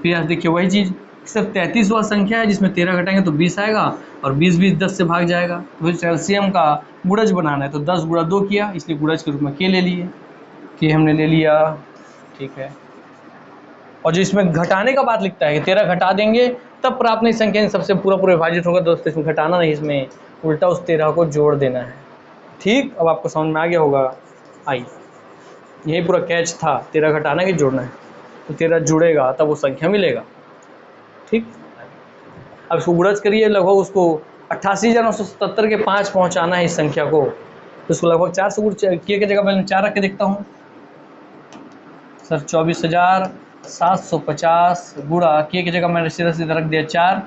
फिर आज देखिए वही चीज़, सिर्फ 33वां संख्या है जिसमें 13 घटाएंगे तो 20 आएगा और 20 10 से भाग जाएगा। तो फिर एलसीएम का गुणज बनाना है तो 10 गुणा 2 किया, इसलिए गुणज के रूप में के ले लिए, के हमने ले लिया, ठीक है। और जो इसमें घटाने का बात लिखता है कि 13 घटा देंगे तब प्राप्त नहीं संख्या इन सबसे पूरा पूरा विभाजित होगा। दोस्तों इसमें घटाना नहीं, इसमें उल्टा उस 13 को जोड़ देना है। ठीक, अब आपको समझ में आ गया होगा। आइए, यही पूरा कैच था, 13 घटाना कि जोड़ना है, तो 13 जुड़ेगा तब वो संख्या मिलेगा। ठीक, अब इसको गुणज करिए, लगभग उसको 88,977 के 5 पहुंचाना है इस संख्या को, तो इसको लगभग 4 से गुण किए की जगह मैं 4 रख के देखता हूँ। सर 24,750 गुणा किए की जगह मैंने सीधा सीधा रख दिया 4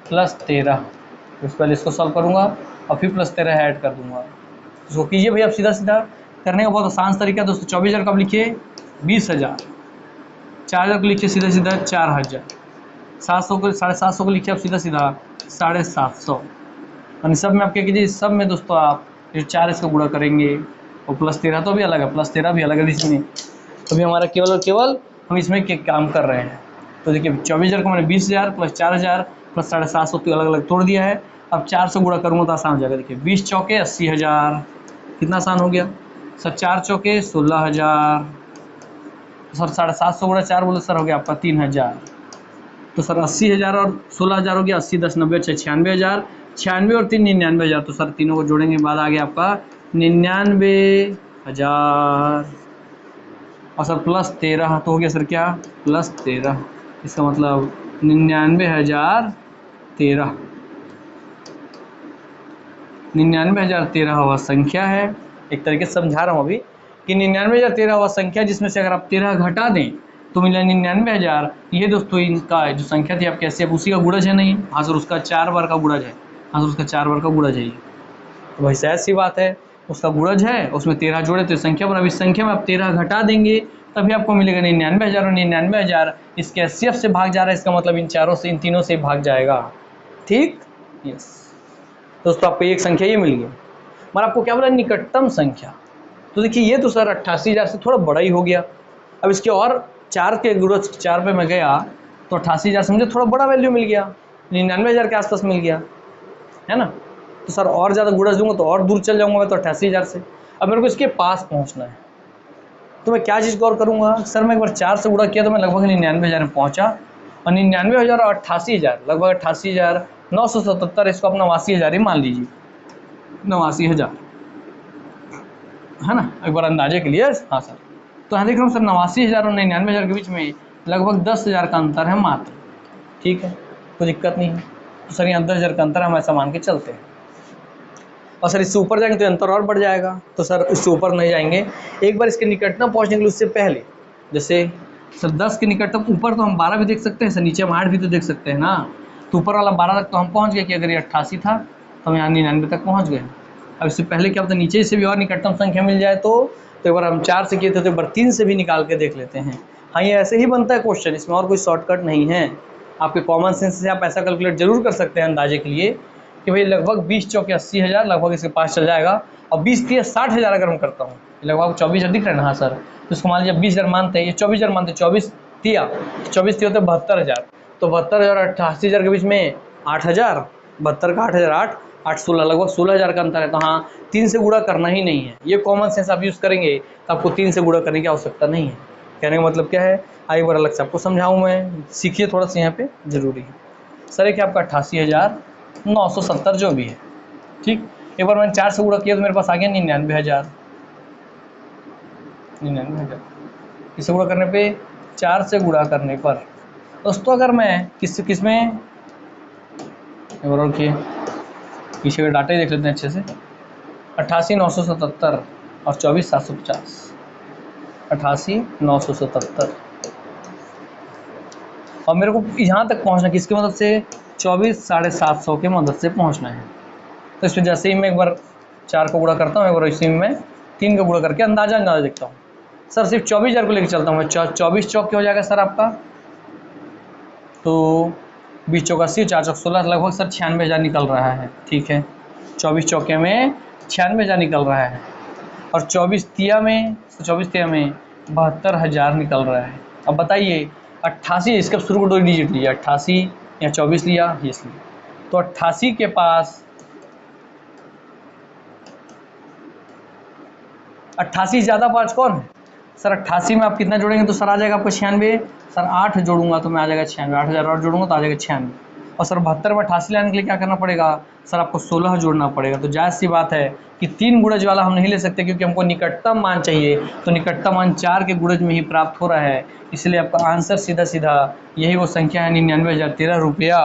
+ 13। तो पहले इसको सॉल्व करूँगा और फिर +13 ऐड कर दूंगा। इसको कीजिए भैया, आप सीधा सीधा करने का बहुत आसान तरीका है दोस्तों। 24,000 कब लिखिए, 20,000, 4,000 को लिखिए सीधा सीधा 4,000, 700 को 750 को लिखिए आप सीधा सीधा 750। और सब में आप क्या कीजिए, सब में दोस्तों आप जो 4 इसका गुणा करेंगे और +13 तो भी अलग है, +13 भी अलग है इसमें। तो भी हमारा केवल और केवल हम इसमें काम कर रहे हैं। तो देखिए 24,000 को मैंने 20,000 + 4,000 + 750 तो अलग अलग तोड़ दिया है। अब 4 से गुणा करूँगा तो आसान हो जाएगा। देखिए 20 चौके 80,000, कितना आसान हो गया सर। 4 चौके 16,000, सर 750 गुणा 4 बोले सर हो गया आपका 3,000। तो सर 80,000 और 16,000 हो गया, 80 10 90 96,000, 96 और 3 99,000। तो सर तीनों को जोड़ेंगे बाद आ गया आपका 99,000 और सर +13 तो हो गया सर क्या, +13। इसका मतलब 99,013, 99,013 वह संख्या है। एक तरीके से समझा रहा हूँ अभी कि 99,013 वह संख्या जिसमें से अगर आप 13 घटा दें तो मिला 99,000। ये दोस्तों इनका जो संख्या थी आप कैसे, अब उसी का गुणज है नहीं, हाँ सर उसका 4 बार का गुणज है, हाँ सर उसका 4 बार का गुणज है। तो भाई ऐसी बात है, उसका गुणज है, उसमें 13 जोड़े तो संख्या बना। इस संख्या में आप 13 घटा देंगे तभी आपको मिलेगा 99,000 और 99,000 इसके एचसीएफ से भाग जा रहा है, इसका मतलब इन चारों से, इन तीनों से भाग जाएगा। ठीक, यस दोस्तों आपको एक संख्या ये मिल गई। मगर आपको क्या बोला, निकटतम संख्या। तो देखिए ये तो सर 88,000 से थोड़ा बड़ा ही हो गया। अब इसके और 4 के गुणज 4 पे मैं गया तो 88,000 से मुझे थोड़ा बड़ा वैल्यू मिल गया, 99,000 के आसपास मिल गया, है ना। तो सर और ज़्यादा गुणज दूंगा तो और दूर चल जाऊंगा मैं, तो 88,000 से। अब मेरे को इसके पास पहुंचना है तो मैं क्या चीज़ गौर करूंगा, सर मैं एक बार 4 से गुणा किया तो मैं लगभग 99,000 में पहुंचा, और 99,000 और 88,000 लगभग 88,977, इसको आप 89,000 ही मान लीजिए, 89,000, है ना। एक बार अंदाजे के लिए, हाँ सर। तो यहाँ देख रहा हूँ सर 89,000 और 99,000 के बीच में लगभग 10,000 का अंतर है मात्र। ठीक है, कोई दिक्कत नहीं है। तो सर यहाँ 10,000 का अंतर हम ऐसा मान के चलते हैं। और सर इससे ऊपर जाएंगे तो अंतर और बढ़ जाएगा, तो सर इससे ऊपर नहीं जाएंगे। एक बार इसके निकटतम पहुँचने के लिए उससे पहले, जैसे सर 10 के निकटतम ऊपर तो हम 12 भी देख सकते हैं सर, नीचे हम 8 भी तो देख सकते हैं ना। तो ऊपर वाला 12 तक तो हम पहुंच गए कि अगर ये 88 था तो हम यहाँ 99 तक पहुंच गए। अब इससे पहले क्या होता है, नीचे से भी और निकटतम संख्या मिल जाए तो एक बार हम 4 से किए थे तो एक बार 3 से भी निकाल के देख लेते हैं। हाँ, ये ऐसे ही बनता है क्वेश्चन, इसमें और कोई शॉर्टकट नहीं है। आपके कॉमन सेंस से आप ऐसा कैलकुलेट जरूर कर सकते हैं अंदाजे के लिए कि भाई लगभग 20 चौके 80,000 लगभग इसके पास चल जाएगा, और 20 3 60,000 अगर मैं करता हूँ, लगभग 24,000 दिख रहा है ना। हाँ सर, तो इसको मान लीजिए 20,000 मानते हैं, ये 24,000 मानते हैं, 24 तिया 72,000, तो 72,000 और 88,000 के बीच में 8,000, 72 का 8,000, 8 8 16 लगभग 16,000 का अंतर है। तो हाँ, 3 से गुणा करना ही नहीं है, ये कॉमन सेंस आप यूज़ करेंगे तो आपको 3 से गुणा करने की आवश्यकता नहीं है। कहने का मतलब क्या है, आइए बार अलग से आपको समझाऊँ मैं, सीखिए थोड़ा सा, यहाँ पे जरूरी है। सर एक आपका 88,970 जो भी है, ठीक। एक बार मैंने 4 से गुणा किया तो मेरे पास आ गया 99,000। इससे गुणा करने पे 4 से गुणा करने पर दोस्तों, अगर मैं किस में और पीछे का डाटा ही देख लेते हैं अच्छे से, 88,977 और 24,750, 88,977, और मेरे को यहाँ तक पहुँचना किसकी मदद से, 24,750 की मदद से पहुँचना है। तो इसमें जैसे ही मैं एक बार 4 को गुणा करता हूँ, एक बार इसी में मैं 3 का गुणा करके अंदाजा देखता हूँ। सर सिर्फ 24,000 को लेकर चलता हूँ मैं, 24 चौक क्या हो जाएगा सर आपका, तो 20 चौक 80, 4 चौक 16, लगभग सर 96,000 निकल रहा है। ठीक है, 24 चौके में 96,000 निकल रहा है, और 24 तिया में 72,000 निकल रहा है। अब बताइए 88, इसका शुरू को 2 डिजिट लिया, 88 या 24 लिया, इसलिए तो 88 के पास 88 ज़्यादा 5 कौन है सर, 88 में आप कितना जोड़ेंगे तो सर आ जाएगा आपको 96। सर 8 जोड़ूंगा तो मैं आ जाएगा 96, 8,000 और जोड़ूंगा तो आ जाएगा 96। और सर 72 में 88 लाने के लिए क्या करना पड़ेगा सर, आपको 16 जोड़ना पड़ेगा। तो जायज़ सी बात है कि 3 गुणज वाला हम नहीं ले सकते, क्योंकि हमको निकटतम मान चाहिए, तो निकटतम मान 4 के गुणज में ही प्राप्त हो रहा है। इसलिए आपका आंसर सीधा सीधा यही वो संख्या है, 99,013 रुपया।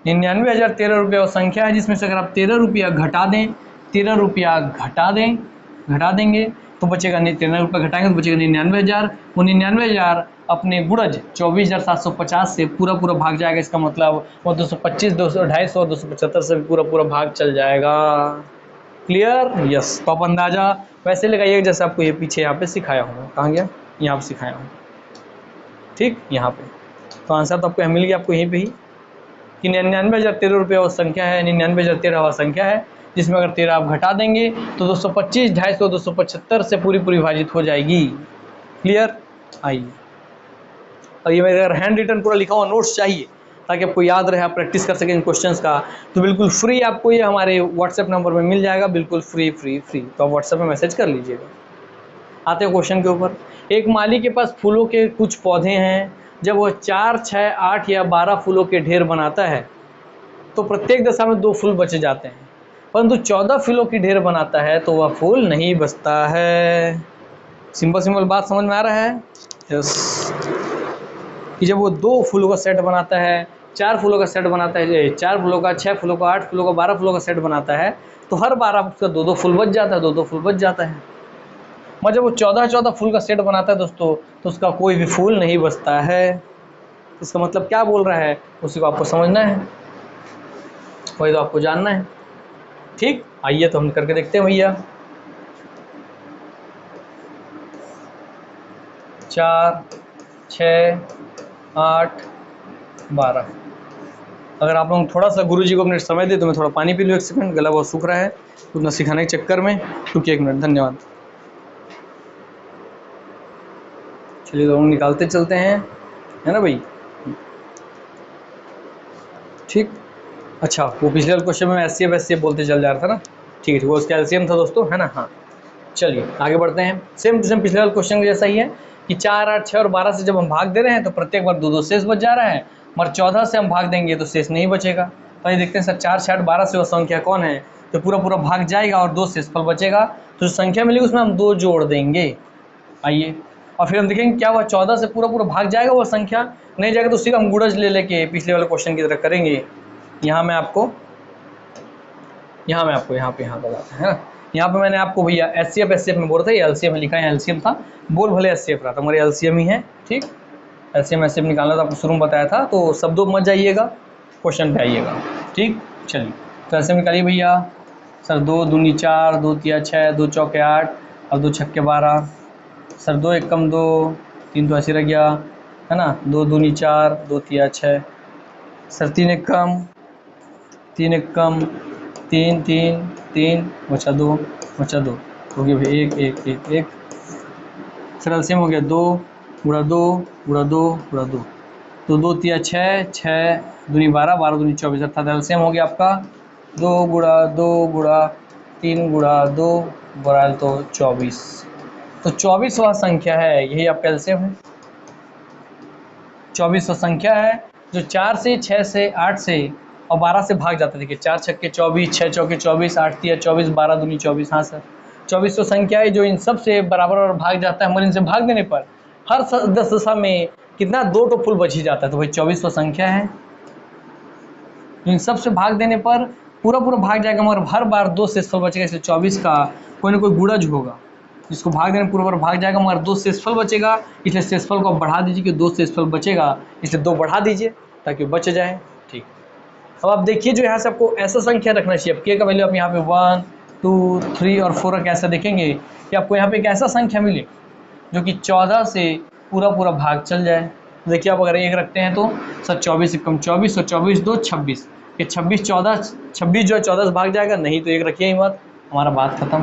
99,013 रुपया वो संख्या है जिसमें से अगर आप 13 रुपया घटा दें, 13 रुपया घटा देंगे तो बचेगा, 13 रुपये घटाएंगे तो बचेगा 99,000। वो 99,000 अपने गुणज 24,750 से पूरा भाग जाएगा। इसका मतलब वो 225, 250, 275 से पूरा भाग चल जाएगा। क्लियर? यस। तो आप अंदाजा वैसे लगाइएगा जैसे आपको ये पीछे यहाँ पे सिखाया हूँ। कहाँ गया? यहाँ पे सिखाया हूँ, ठीक, यहाँ पे। तो आंसर तो आपको यहाँ मिल गया, आपको यहीं पे ही कि 99,013 रुपये वो संख्या है, 99,013 वह संख्या है जिसमें अगर 13 आप घटा देंगे तो 225, 250, 275 से पूरी विभाजित हो जाएगी। क्लियर? आइए, और ये मेरे अगर हैंड रिटन पूरा लिखा हुआ नोट्स चाहिए ताकि आपको याद रहे, आप प्रैक्टिस कर सकें इन क्वेश्चंस का, तो बिल्कुल फ्री आपको ये हमारे व्हाट्सएप नंबर में मिल जाएगा, बिल्कुल फ्री। तो आप व्हाट्सएप में मैसेज कर लीजिएगा। आते हैं क्वेश्चन के ऊपर। एक माली के पास फूलों के कुछ पौधे हैं, जब वह 4, 6, 8 या 12 फूलों के ढेर बनाता है तो प्रत्येक दशा में 2 फूल बचे जाते हैं, परंतु 14 फूलों की ढेर बनाता है तो वह फूल नहीं बचता है। सिंपल बात समझ में आ रहा है? यस। कि जब वो 2 फूलों का सेट बनाता है, 4 फूलों का सेट बनाता है, 4 फूलों का, 6 फूलों का, 8 फूलों का, 12 फूलों का सेट बनाता है, तो हर बार उसका 2-2 फूल बच जाता है, 2-2 फूल बच जाता है। मगर जब वो 14 फूल का सेट बनाता है दोस्तों, तो उसका कोई भी फूल नहीं बचता है। इसका मतलब क्या बोल रहा है उसी को आपको समझना है, वही तो आपको जानना है। ठीक, आइए तो हम करके देखते हैं भैया। 4, 6, 8, 12। अगर आप लोग थोड़ा सा गुरुजी को अपने समय दे तो मैं थोड़ा पानी पी लूँ, 1 सेकंड, गला बहुत सूख रहा है उतना सिखाने के चक्कर में। रुकिए 1 मिनट, धन्यवाद। चलिए तो हम निकालते चलते हैं, है ना भाई? ठीक। अच्छा, वो पिछले वाले क्वेश्चन में एचसीएफ बोलते चल जा रहा था ना, ठीक है, वो उसका एलसीएम था दोस्तों, है ना? हाँ, चलिए आगे बढ़ते हैं। सेम टू सेम पिछले वाले क्वेश्चन जैसा ही है कि 4, 8, 6 और 12 से जब हम भाग दे रहे हैं तो प्रत्येक बार 2-2 शेष बच जा रहा है, मगर 14 से हम भाग देंगे तो शेष नहीं बचेगा। तो ये देखते हैं सर, 4, 6, 8, 12 से वो संख्या कौन है तो पूरा भाग जाएगा और 2 शेषफल बचेगा, तो जो संख्या मिलेगी उसमें हम 2 जोड़ देंगे। आइए, और फिर हम देखेंगे क्या हुआ, 14 से पूरा भाग जाएगा वो संख्या, नहीं जाएगा तो उसी का हम गुणज लेके पिछले वाले क्वेश्चन की तरह करेंगे। यहाँ बताते हैं ना, यहाँ पे मैंने आपको भैया एचसीएफ में बोल रहा था, ये एलसीएम में लिखा है, एलसीएम था, बोल भले एचसीएफ रहा था, हमारे एलसीएम ही है। ठीक, एलसीएम ऐसे निकालना तो आपको शुरू में बताया था, तो शब्दों मत जाइएगा, क्वेश्चन पे आइएगा। ठीक, चलिए तो एलसीएम निकालिए भैया। सर 2 दूनी 4, 2 तिया 6, 2 चौके 8 और 2 छक्के 12। सर 2 एकम 2, 3 तो ऐसे रह गया है ना, 2 दूनी 4, 2 तिया 6। सर 3 एकम 3 3 3 बचा 2 हो गया भाई 1 1 1 1। सर एलसीएम हो गया 2 गुणा 2 गुणा 2 गुणा 2, तो 2 तिया 6, 6 दूनी 12, 12 दूनी 24, अर्थात एलसीएम हो गया आपका 2 गुणा 2 गुणा 3 गुणा 2 बराबर तो 24। तो 24वां संख्या है, यही आपका एलसीएम है। 24वां संख्या है जो 4 से 6 से 8 से और 12 से भाग जाता है। देखिए 4 छक्के 24, 6 चौके 24, 8 तिया 24, 12 दूनी 24। हाँ सर, 24वां संख्या है जो इन सब से बराबर और भाग जाता है, मगर इनसे भाग देने पर हर 10 दशा में कितना 2 तो फुल बच ही जाता है, तो भाई 24वां संख्या है। इन सब से भाग देने पर पूरा भाग जाएगा, मगर हर बार 2 शेषफल बचेगा, इसलिए 24 का कोई ना कोई गुणज होगा जिसको भाग देने पूरा भाग जाएगा, मगर 2 शेषफल बचेगा, इसलिए शेषफल को बढ़ा दीजिए कि 2 शेषफल बचेगा, इसलिए 2 बढ़ा दीजिए ताकि बच जाए। ठीक, अब आप देखिए जो यहाँ से आपको ऐसा संख्या रखना चाहिए। अब के का वैल्यू आप यहाँ पे 1 2 3 और 4 का ऐसा देखेंगे कि आपको यहाँ पे एक ऐसा संख्या मिले जो कि 14 से पूरा भाग चल जाए। देखिए आप अगर 1 रखते हैं तो सर 24 एकम 24 और 24 2 26, ये 26 14 26 जो है 14 से भाग जाएगा, नहीं तो 1 रखिए ही मत, हमारा बात खत्म।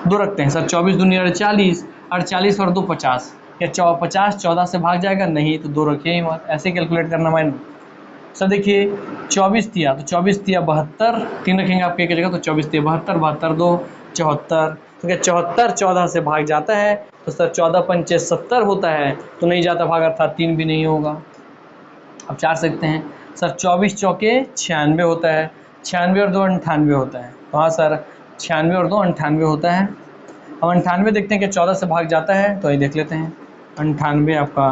2 रखते हैं सर 24 दूनी 48, 48 और 2 50, या 50 14 से भाग जाएगा, नहीं तो 2 रखिए ही मत, ऐसे कैलकुलेट करना माइंड। सर देखिए 24 तिया, तो 24 तिया 72, 3 रखेंगे आपके एक जगह, तो 24 तिया 72, 72 2 74, तो क्या 74 14 से भाग जाता है, तो सर 14 पंचे 70 होता है, तो नहीं जाता भाग, अर्थात 3 भी नहीं होगा। अब 4 सकते हैं सर 24 चौके 96 होता है, 96 और 2 98 होता है, तो हाँ सर 96 और 2 98 होता है। अब 98 देखते हैं कि 14 से भाग जाता है, तो ये देख लेते हैं 98 आपका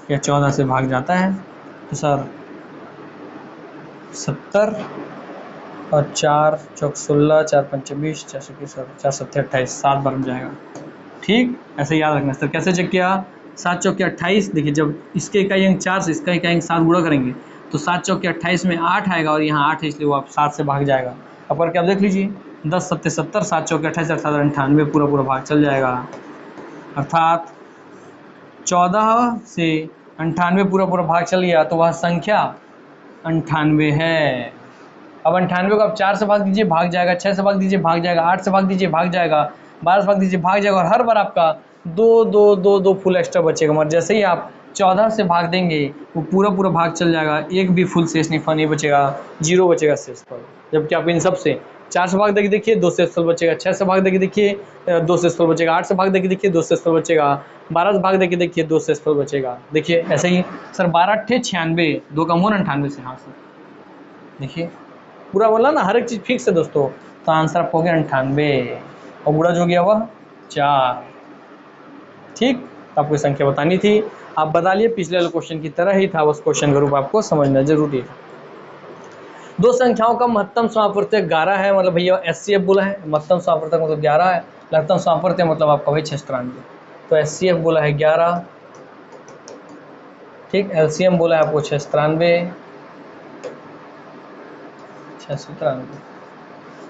क्या 14 से भाग जाता है, तो सर 70 और 4 चौक 16, 4 पंचे 20, 4 7 28, 7 बार बन जाएगा। ठीक, ऐसे याद रखना। सर कैसे चेक किया, 7 चौके 28, देखिए जब इसके इकाई अंक 4 से इसका इकाई अंक 7 गुणा करेंगे तो 7 चौके 28 में 8 आएगा, और यहाँ 8 है इसलिए वो आप 7 से भाग जाएगा। अब करके आप देख लीजिए 10 7 70, 7 चौके 28 अर्थात 98 पूरा भाग चल जाएगा, अर्थात 14 से 98 पूरा भाग चल गया, तो वह संख्या 98 है। अब 98 को आप 4 से भाग दीजिए भाग जाएगा, 6 से भाग दीजिए भाग जाएगा, 8 से भाग दीजिए भाग जाएगा, 12 से भाग दीजिए भाग जाएगा, और हर बार आपका 2 फुल एक्स्ट्रा बचेगा, मगर जैसे ही आप 14 से भाग देंगे वो पूरा भाग चल जाएगा, एक भी फुल शेष नहीं बचेगा, 0 बचेगा शेष पर। जबकि आप इन सब से 4 से भाग देके देखिए 2 शेषफल बचेगा, 6 से भाग देके देखिए 2 शेषफल बचेगा, 8 से भाग देके देखिए 2 शेषफल बचेगा, 12 से भाग देके देखिए 2 शेषफल बचेगा। देखिए ऐसे ही सर 12 × 96, 2 का मूल 98 से, हाँ सर देखिए पूरा बोला ना, हर एक चीज़ फिक्स है दोस्तों, तो आंसर आपको हो गया 98, और गुणज हो गया वह 4। ठीक, तो आपको संख्या बतानी थी, आप बता लिए, पिछले वाले क्वेश्चन की तरह ही था, बस क्वेश्चन का रूप आपको समझना जरूरी है। दो संख्याओं का महत्तम समापवर्तक 11 है, मतलब भैया एचसीएफ बोला है, महत्तम समापवर्तक मतलब 11 है, लघुत्तम समापवर्तक मतलब आपका भाई 693, तो एचसीएफ बोला है 11, ठीक, एलसीएम बोला है आपको 693,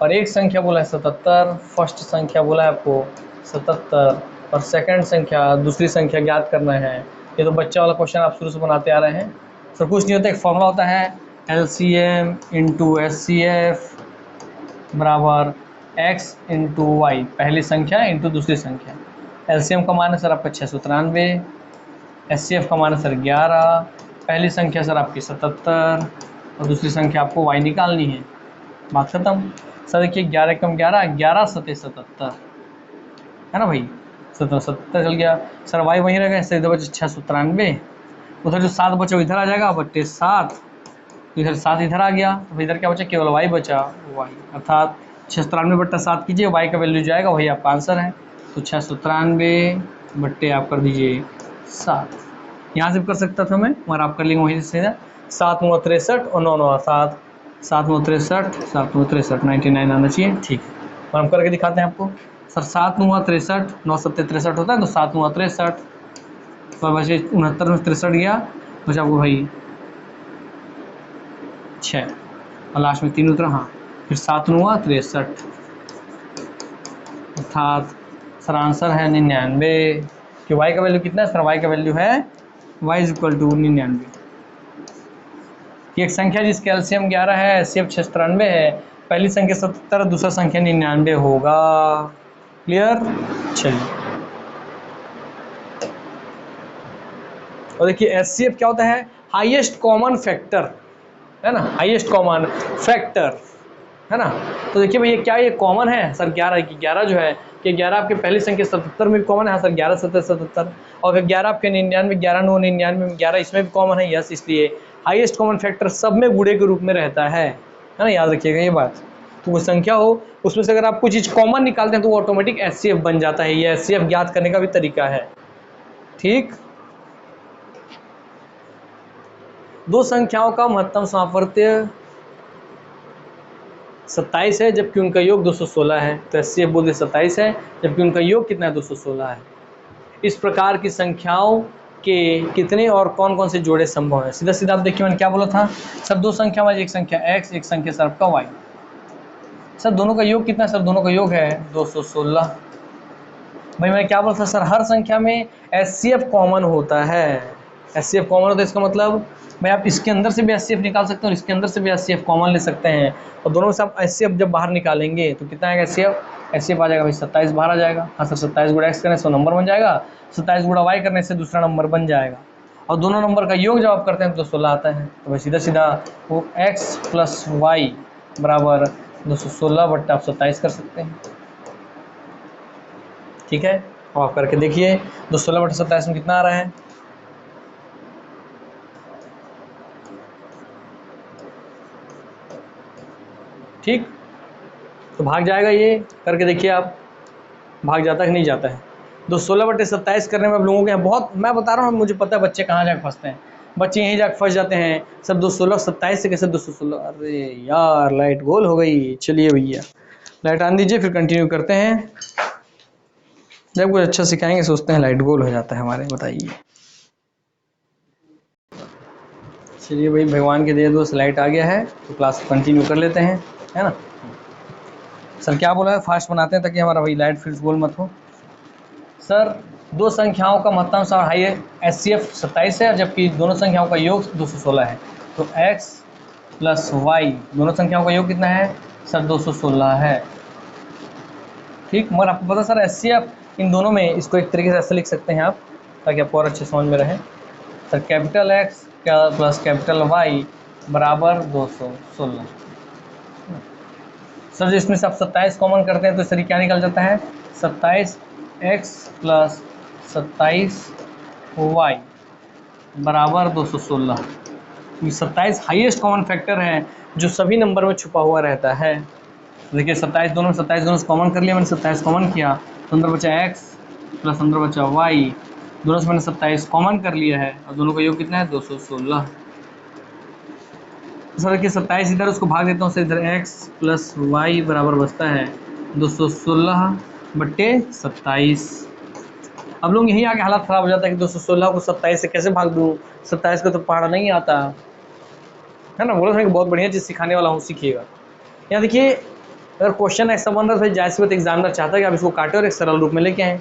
और एक संख्या बोला है 77, फर्स्ट संख्या बोला है आपको 77, और सेकंड संख्या दूसरी संख्या ज्ञात करना है। ये तो बच्चा वाला क्वेश्चन आप शुरू से बनाते आ रहे हैं, सर कुछ नहीं होता, एक फॉर्मूला होता है LCM × SCF बराबर x × y, पहली संख्या इंटू दूसरी संख्या। LCM का मान है सर आपका 693, SCF का मान है सर 11, पहली संख्या सर आपकी 77 और दूसरी संख्या आपको y निकालनी है, बात खत्म। सर देखिए 11 × 11, 11 × 7 77 है ना भाई, 77 चल गया, सर y वहीं रहेगा, इससे इधर बचे 693, उधर जो 7 बचा इधर आ जाएगा, बटे 7, तो इधर 7 इधर आ गया, तो इधर क्या बचा, केवल y बचा, y अर्थात 693/7 कीजिए, y का वैल्यू जाएगा, वही आपका आंसर है, तो 693 बट्टे आप कर दीजिए 7, यहाँ से भी कर सकता था मैं, मगर आप कर लेंगे वहीं से सीधा, 7 9 63 और 9 9 अर्थात 7 9 63, 7 9 63, 99 आना चाहिए, ठीक है, और हम करके दिखाते हैं आपको। सर 7 9 63, 9 7 63 होता है, तो 7 9 63, तो बचे 69 में 63 गया, बचा आपको भाई 6 और लास्ट में 3 उतरा। हाँ, फिर 7 हुआ 63, अर्थात सर आंसर है 99। कि y का वैल्यू कितना है सर? y का वैल्यू है y इज इक्वल टू 99। एक संख्या जिसके एलसीएम 11 है, एचसीएफ 96 है, पहली संख्या 77, दूसरा संख्या 99 होगा। क्लियर? चलिए, और देखिए एचसीएफ क्या होता है? हाईएस्ट कॉमन फैक्टर, है ना, हाईएस्ट कॉमन फैक्टर, है ना। तो देखिए भैया क्या ये कॉमन है सर? 11 की 11 जो है कि 11 आपके पहली संख्या 77 में भी कॉमन है सर, 11 7 77, और फिर 11 आपके 99, 11 9 99 में 11 इसमें भी कॉमन है। यस, इसलिए हाईएस्ट कॉमन फैक्टर सब में गुणे के रूप में रहता है ना, याद रखिएगा ये बात। तो वो संख्या हो उसमें से अगर आप कुछ चीज़ कॉमन निकालते हैं तो वो ऑटोमेटिक एचसीएफ बन जाता है। ये एचसीएफ ज्ञात करने का भी तरीका है। ठीक, दो संख्याओं का महत्तम सामर्थ्य 27 है जबकि उनका योग 216 है, तो एचसीएफ बोलते 27 है जबकि उनका योग कितना है? 216 है। इस प्रकार की संख्याओं के कितने और कौन कौन से जोड़े संभव है? सीधा सीधा आप देखिए मैंने क्या बोला था, सब दो संख्या में एक संख्या x, एक संख्या सर आपका y। सर दोनों का योग कितना है? सर दोनों का योग है 216। भाई मैं क्या बोला था सर? हर संख्या में एचसीएफ कॉमन होता है। एचसीएफ कॉमन होता है इसका मतलब भाई आप इसके अंदर से भी एचसीएफ निकाल सकते हैं और इसके अंदर से भी एचसीएफ कॉमन ले सकते हैं, और दोनों में से आप एचसीएफ जब बाहर निकालेंगे तो कितना आएगा एचसीएफ? एचसीएफ आ जाएगा भाई 27 बाहर आ जाएगा। हाँ सर, 27 गुणा x करने से नंबर बन जाएगा, 27 गुणा y करने से दूसरा नंबर बन जाएगा, और दोनों नंबर का योग जब आप करते हैं तो 16 आता है। तो भाई सीधा सीधा वो x प्लस वाई बराबर 216 बट्टा आप 27 कर सकते हैं। ठीक है, और आप करके देखिए 216 बट्टा 27 में कितना आ रहा है? ठीक, तो भाग जाएगा। ये करके देखिए आप, भाग जाता है कि नहीं जाता है? 216 बटे 27 करने में आप लोगों के यहाँ बहुत, मैं बता रहा हूँ मुझे पता है बच्चे कहाँ जाकर फंसते हैं, बच्चे यहीं जाकर फंस जाते हैं। सब 216 27 से कैसे 216? अरे यार लाइट गोल हो गई। चलिए भैया लाइट आन दीजिए, फिर कंटिन्यू करते हैं। जब कुछ अच्छा सिखाएंगे सोचते हैं लाइट गोल हो जाता है हमारे, बताइए। चलिए भाई, भगवान के दया दुआ से लाइट आ गया है तो क्लास कंटिन्यू कर लेते हैं, है ना। सर क्या बोला है? फास्ट बनाते हैं ताकि हमारा भाई लाइट फिर गोल मत हो। सर दो संख्याओं का महत्तम हाई एचसीएफ 27 है जबकि दोनों संख्याओं का योग 216 है, तो x प्लस वाई दोनों संख्याओं का योग कितना है? सर 216 है। ठीक, मगर आपको पता सर एचसीएफ इन दोनों में, इसको एक तरीके से ऐसे लिख सकते हैं आप ताकि आपको और अच्छे समझ में रहे। Sir capital X plus capital Y बराबर 216। सर जो इसमें से आप 27 कॉमन करते हैं तो सर क्या निकल जाता है? 27x प्लस 27y बराबर 216। 27 हाईएस्ट कॉमन फैक्टर है जो सभी नंबर में छुपा हुआ रहता है। देखिए 27 दोनों में 27 दोनों से कॉमन कर लिया मैंने, 27 कॉमन किया तो अंदर बचा x प्लस अंदर बचा y, दोनों से मैंने 27 कॉमन कर लिया है और दोनों का योग कितना है? 216। सर देखिए 27 इधर उसको भाग देता हूँ, सर इधर x प्लस वाई बराबर बचता है 216 बट्टे 27। अब लोग यहीं आके हालत ख़राब हो जाता है कि 216 को 27 से कैसे भाग दूँ, 27 को तो पढ़ा नहीं आता, है ना। बोला था कि बहुत बढ़िया चीज़ सिखाने वाला हूँ, सीखिएगा। यहाँ देखिए अगर क्वेश्चन ऐसा बन रहा है तो जाहिर सी बात एग्जामिनर चाहता है कि आप इसको काटे और एक सरल रूप में लेके आएँ।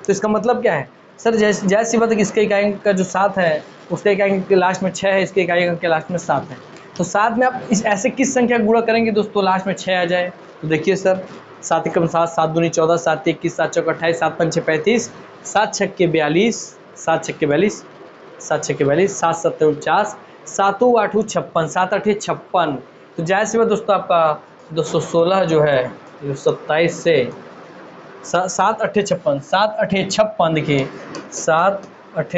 तो इसका मतलब क्या है सर? जाहिर सी बात है कि इसके इकाई अंक का जो 7 है उसके इकाई अंक के लास्ट में 6 है, इसके इकाई अंक के लास्ट में 7 है, तो 7 में आप इस ऐसे किस संख्या गुणा करेंगे दोस्तों लास्ट में 6 आ जाए? तो देखिए सर 7 एकम 7, 7 दूनी 14, 7 21, 7 चौक 28, 7 पंचे 35, 7 छक्के 42, 7 छक्के 42, 7 छक्के 42, 7 सत्ते 49, 7 8 56, 7 8 56। तो जाहिर सी बात दोस्तों आपका 216 जो है जो 27 से 7 8 56, 7 8 56, देखिए 7 8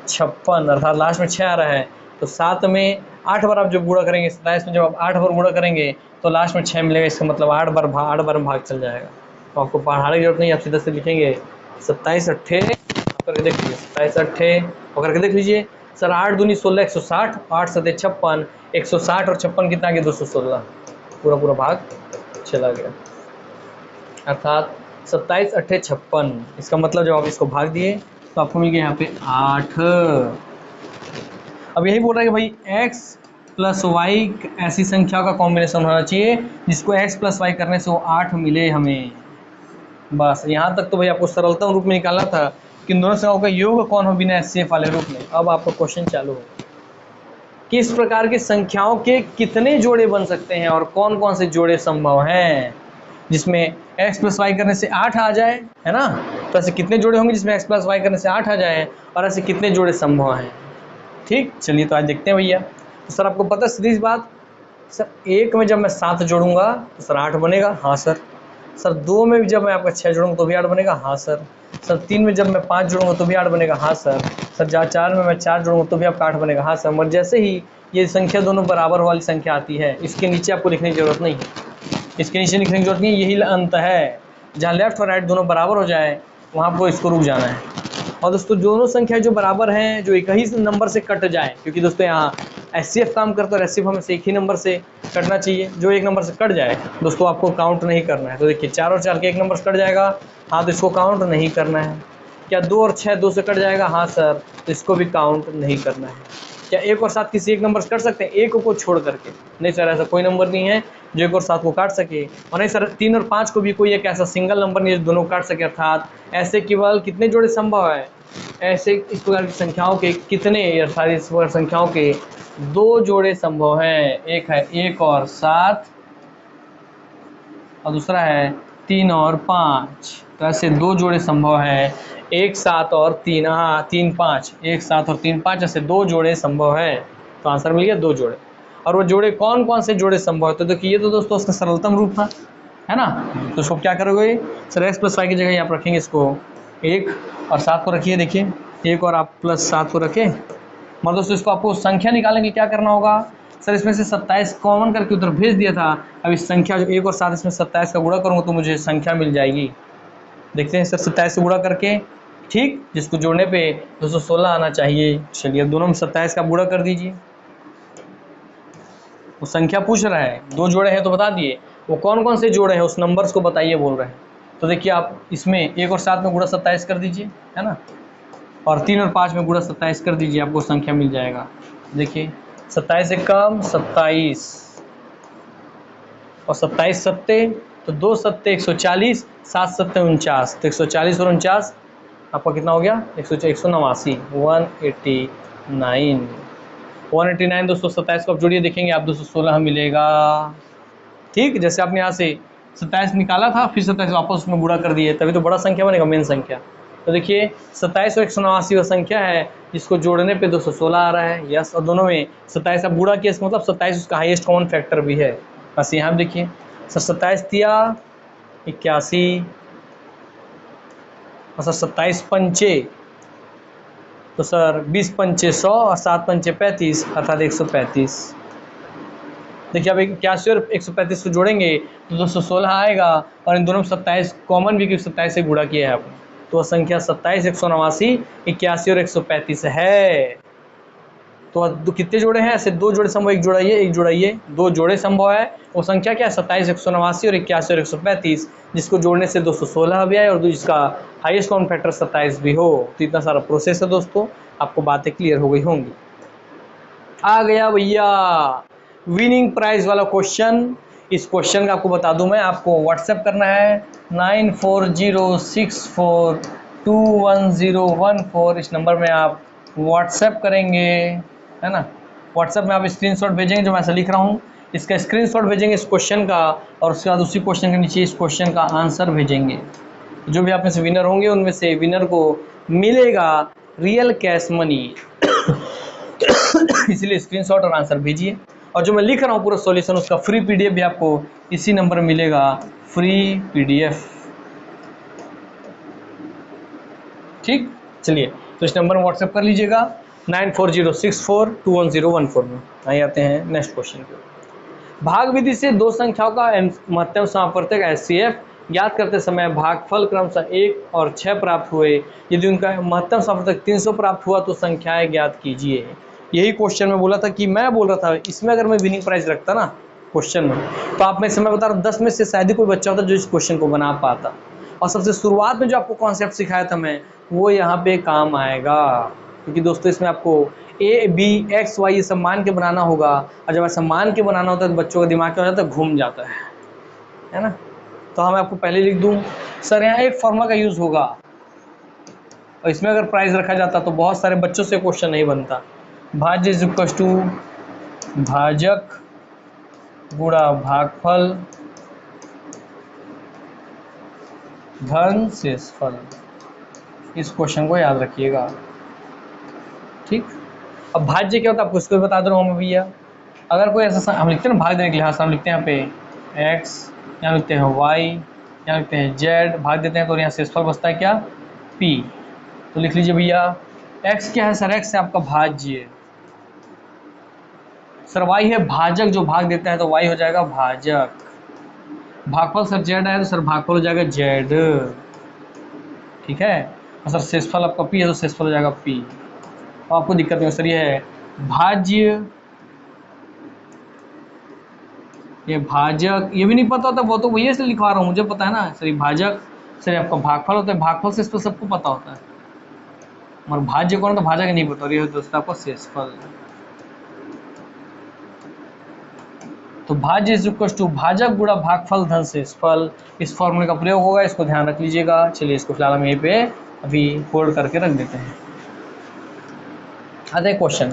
56 अर्थात लास्ट में 6 आ रहा है, तो 7 में 8 बार आप जब गुणा करेंगे 27 में जब आप 8 बार गुणा करेंगे तो लास्ट में 6 मिलेगा, इसका मतलब 8 बार में भाग चल जाएगा। तो आपको पढ़ाने की जरूरत नहीं, आप सीधा से लिखेंगे 27 अट्ठे करके देख लीजिए, 27 अट्ठे और करके देख लीजिए। सर 8 दूनी 16, 160, 8 सत्ते 56, 160 और 56 कितना आ गया? 216, पूरा भाग चला गया, अर्थात 27 अट्ठे 56। इसका मतलब जब आप इसको भाग दिए तो आपको मिल गया यहाँ पे 8। अब यही बोल रहा है कि भाई x प्लस वाई ऐसी संख्या का कॉम्बिनेशन होना चाहिए जिसको x प्लस वाई करने से वो 8 मिले हमें। बस यहाँ तक तो भाई आपको सरलतम रूप में निकालना था कि इन दोनों संख्याओं का योग कौन हो बिना HCF वाले रूप में। अब आपका क्वेश्चन चालू हो कि इस प्रकार की संख्याओं के कितने जोड़े बन सकते हैं और कौन कौन से जोड़े संभव हैं जिसमें x प्लस वाई करने से 8 आ जाए, है ना। तो ऐसे कितने जोड़े होंगे जिसमें x प्लस वाई करने से 8 आ जाए और ऐसे कितने जोड़े संभव हैं। ठीक, चलिए तो आज देखते हैं भैया। तो सर आपको पता है सीधी बात, सर 1 में जब मैं 7 जोड़ूंगा तो सर 8 बनेगा, हाँ सर। सर 2 में जब मैं आपका 6 जोड़ूंगा तो भी 8 बनेगा, हाँ सर। सर 3 में जब मैं 5 जोड़ूंगा तो भी 8 बनेगा, हाँ सर। सर 4 में मैं 4 जोड़ूंगा तो भी आपका 8 बनेगा, हाँ सर। मगर जैसे ही ये संख्या दोनों बराबर वाली संख्या आती है, इसके नीचे आपको लिखने की जरूरत नहीं है, इसके नीचे लिखने की जरूरत नहीं है। यही अंत है, जहाँ लेफ्ट और राइट दोनों बराबर हो जाए वहाँ आपको इसको रुक जाना है। और दोस्तों दोनों संख्या जो बराबर हैं, जो एक ही नंबर से कट जाए, क्योंकि दोस्तों यहाँ HCF काम करता है, HCF हमें एक ही नंबर से कटना चाहिए। जो एक नंबर से कट जाए दोस्तों आपको काउंट नहीं करना है। तो देखिए 4 और 4 के एक नंबर से कट जाएगा, हाँ तो इसको काउंट नहीं करना है। क्या 2 और 6 2 से कट जाएगा, हाँ सर, तो इसको भी काउंट नहीं करना है। क्या 1 और 7 किसी एक नंबर से कट सकते हैं, 1 को छोड़ करके? नहीं सर, ऐसा कोई नंबर नहीं है जो 1 और 7 को काट सके। और नहीं सर, 3 और 5 को भी कोई एक ऐसा सिंगल नंबर नहीं है जो दोनों काट सके। अर्थात ऐसे केवल कितने जोड़े संभव है, ऐसे इस प्रकार की संख्याओं के कितने या सारी संख्याओं के 2 जोड़े संभव हैं। एक है 1 और 7 और दूसरा है 3 और 5। तो ऐसे 2 जोड़े संभव है, 1 7 और 3, हाँ 3 5, 1 7 और 3 5, ऐसे 2 जोड़े संभव है। तो आंसर मिल गया 2 जोड़े। और वो जोड़े कौन कौन से जोड़े संभव है, तो देखिए ये तो दोस्तों उसका सरलतम रूप था, है ना। तो इसको क्या करोगे सर, x प्लस वाई की जगह आप रखेंगे इसको 1 और 7 को रखिए। देखिए 1 और आप प्लस 7 को रखें। मतलब दोस्तों इसको आपको संख्या निकालने के लिए क्या करना होगा, सर इसमें से 27 कॉमन करके उधर भेज दिया था। अब इस संख्या जो 1 और 7 इसमें 27 का गुणा करूँगा तो मुझे संख्या मिल जाएगी। देखते हैं सर 27 से गुणा करके, ठीक, जिसको जोड़ने पे 216 आना चाहिए। चलिए दोनों में 27 का गुणा कर दीजिए। वो संख्या पूछ रहा है, 2 जोड़े हैं तो बता दिए, वो कौन कौन से जोड़े हैं उस नंबर्स को बताइए बोल रहे हैं। तो देखिए आप इसमें 1 और 7 में गुणा 27 कर दीजिए, है ना, और 3 और 5 में गुणा 27 कर दीजिए, आपको संख्या मिल जाएगा। देखिए 27 से कम 27 और 27 सत्ते, तो 2 सत्ते 140, 7 सत्ते 49, तो 140 और 49 आपका कितना हो गया, 189, 189 दोस्तों। 27 को आप जोड़िए, देखेंगे आप 216 मिलेगा। ठीक, जैसे आपने यहाँ से 27 निकाला था, फिर 27 वापस उसमें गुणा कर दिए, तभी तो बड़ा संख्या बनेगा, मेन संख्या। तो देखिए 27 और 189 वह संख्या है जिसको जोड़ने पे 216 आ रहा है। यस, और दोनों में 27 आप गुणा किया, इसका मतलब 27 उसका हाईएस्ट कॉमन फैक्टर भी है। बस यहाँ देखिए सर 27 दिया 81, और सर 27 पंचे, तो सर 20 पंचे 100 और 7 पंचे 35, अर्थात 135। देखिए अब 81 और 135 को जोड़ेंगे तो 216 आएगा, और इन दोनों में 27 कॉमन भी, क्योंकि 27 से गुणा किया है आपने, तो वह संख्या 27, 189, 81 और 135 है। तो कितने जोड़े हैं, ऐसे 2 जोड़े संभव, एक जोड़ाइए 2 जोड़े संभव है। वो संख्या क्या है, 27, 189 और 81 और 135, जिसको जोड़ने से 216 भी आए और जिसका हाईएस्ट कॉमन फैक्टर 27 भी हो। तो इतना सारा प्रोसेस है दोस्तों, आपको बातें क्लियर हो गई होंगी। आ गया भैया विनिंग प्राइज वाला क्वेश्चन। इस क्वेश्चन का आपको बता दूं मैं, आपको व्हाट्सएप करना है 9406421014। इस नंबर में आप व्हाट्सएप करेंगे, है ना। व्हाट्सएप में आप स्क्रीनशॉट भेजेंगे, जो मैं ऐसा लिख रहा हूँ इसका स्क्रीनशॉट भेजेंगे इस क्वेश्चन का, और उसके बाद उसी क्वेश्चन के नीचे इस क्वेश्चन का आंसर भेजेंगे। जो भी आप में से विनर होंगे उनमें से विनर को मिलेगा रियल कैश मनी। इसलिए स्क्रीनशॉट और आंसर भेजिए। और जो मैं लिख रहा हूँ पूरा सॉल्यूशन, उसका फ्री पीडीएफ भी आपको इसी नंबर में मिलेगा, फ्री पीडीएफ। ठीक, चलिए तो इस नंबर में व्हाट्सएप कर लीजिएगा 9406421014 में। आइए आते हैं नेक्स्ट क्वेश्चन के। भाग विधि से 2 संख्याओं का महत्तम समापवर्तक HCF ज्ञात करते समय भागफल क्रमशः 1 और 6 प्राप्त हुए। यदि उनका महत्तम समापवर्तक 300 प्राप्त हुआ तो संख्याएं ज्ञात कीजिए। यही क्वेश्चन में बोला था कि मैं बोल रहा था इसमें अगर मैं विनिंग प्राइज रखता ना क्वेश्चन में, तो आप में से मैं बता रहा हूँ 10 में से शायद ही कोई बच्चा होता जो इस क्वेश्चन को बना पाता। और सबसे शुरुआत में जो आपको कॉन्सेप्ट सिखाया था मैं, वो यहाँ पे काम आएगा, क्योंकि दोस्तों इसमें आपको ए बी एक्स वाई ये सब मान के बनाना होगा, और जब ऐसा मान के बनाना होता है तो बच्चों का दिमाग क्या हो जाता है, घूम जाता है ना। तो हम आपको पहले लिख दूं, सर यहाँ एक फॉर्मूला का यूज़ होगा, और इसमें अगर प्राइस रखा जाता तो बहुत सारे बच्चों से क्वेश्चन नहीं बनता। भाज्य इज इक्वल टू भाजक गुणा भागफल धन शेषफल। इस क्वेश्चन को याद रखिएगा, ठीक। अब भाज्य क्या होता है आपको इसको बता दे रहा हूँ मैं भैया। अगर कोई ऐसा हम लिखते हैं ना भाग देने के लिए, हाँ हम लिखते हैं यहाँ पे x, यहाँ लिखते हैं y, यहाँ लिखते हैं z, भाग देते हैं तो यहाँ शेषफल बचता है क्या, p। तो लिख लीजिए भैया x क्या है सर, x है आपका भाज्य, सर y है भाजक, जो भाग देता है तो y हो जाएगा भाजक। भागफल सर z है तो सर भागफल हो जाएगा z, ठीक है। और सर शेषफल आपका p है तो शेषफल हो जाएगा p। तो आपको दिक्कत नहीं हो सर, ये है भाज्य, ये भाजक, ये भी नहीं पता होता, वो तो वही से लिखवा रहा हूँ, मुझे पता है ना सर। ये भाजक सर आपका भागफल होता है, भागफल शेषफल सबको पता होता है, मगर भाज्य कौन, तो भाजक नहीं पता। और ये दोस्तों आपका शेषफल। तो भाज्य इज इक्वल टू भाजक गुणा भागफल धन शेषफल, इस फॉर्मूले का प्रयोग होगा, इसको ध्यान रख लीजिएगा। चलिए इसको फिलहाल हम यहीं पे अभी होल्ड करके रख देते हैं। आता है क्वेश्चन,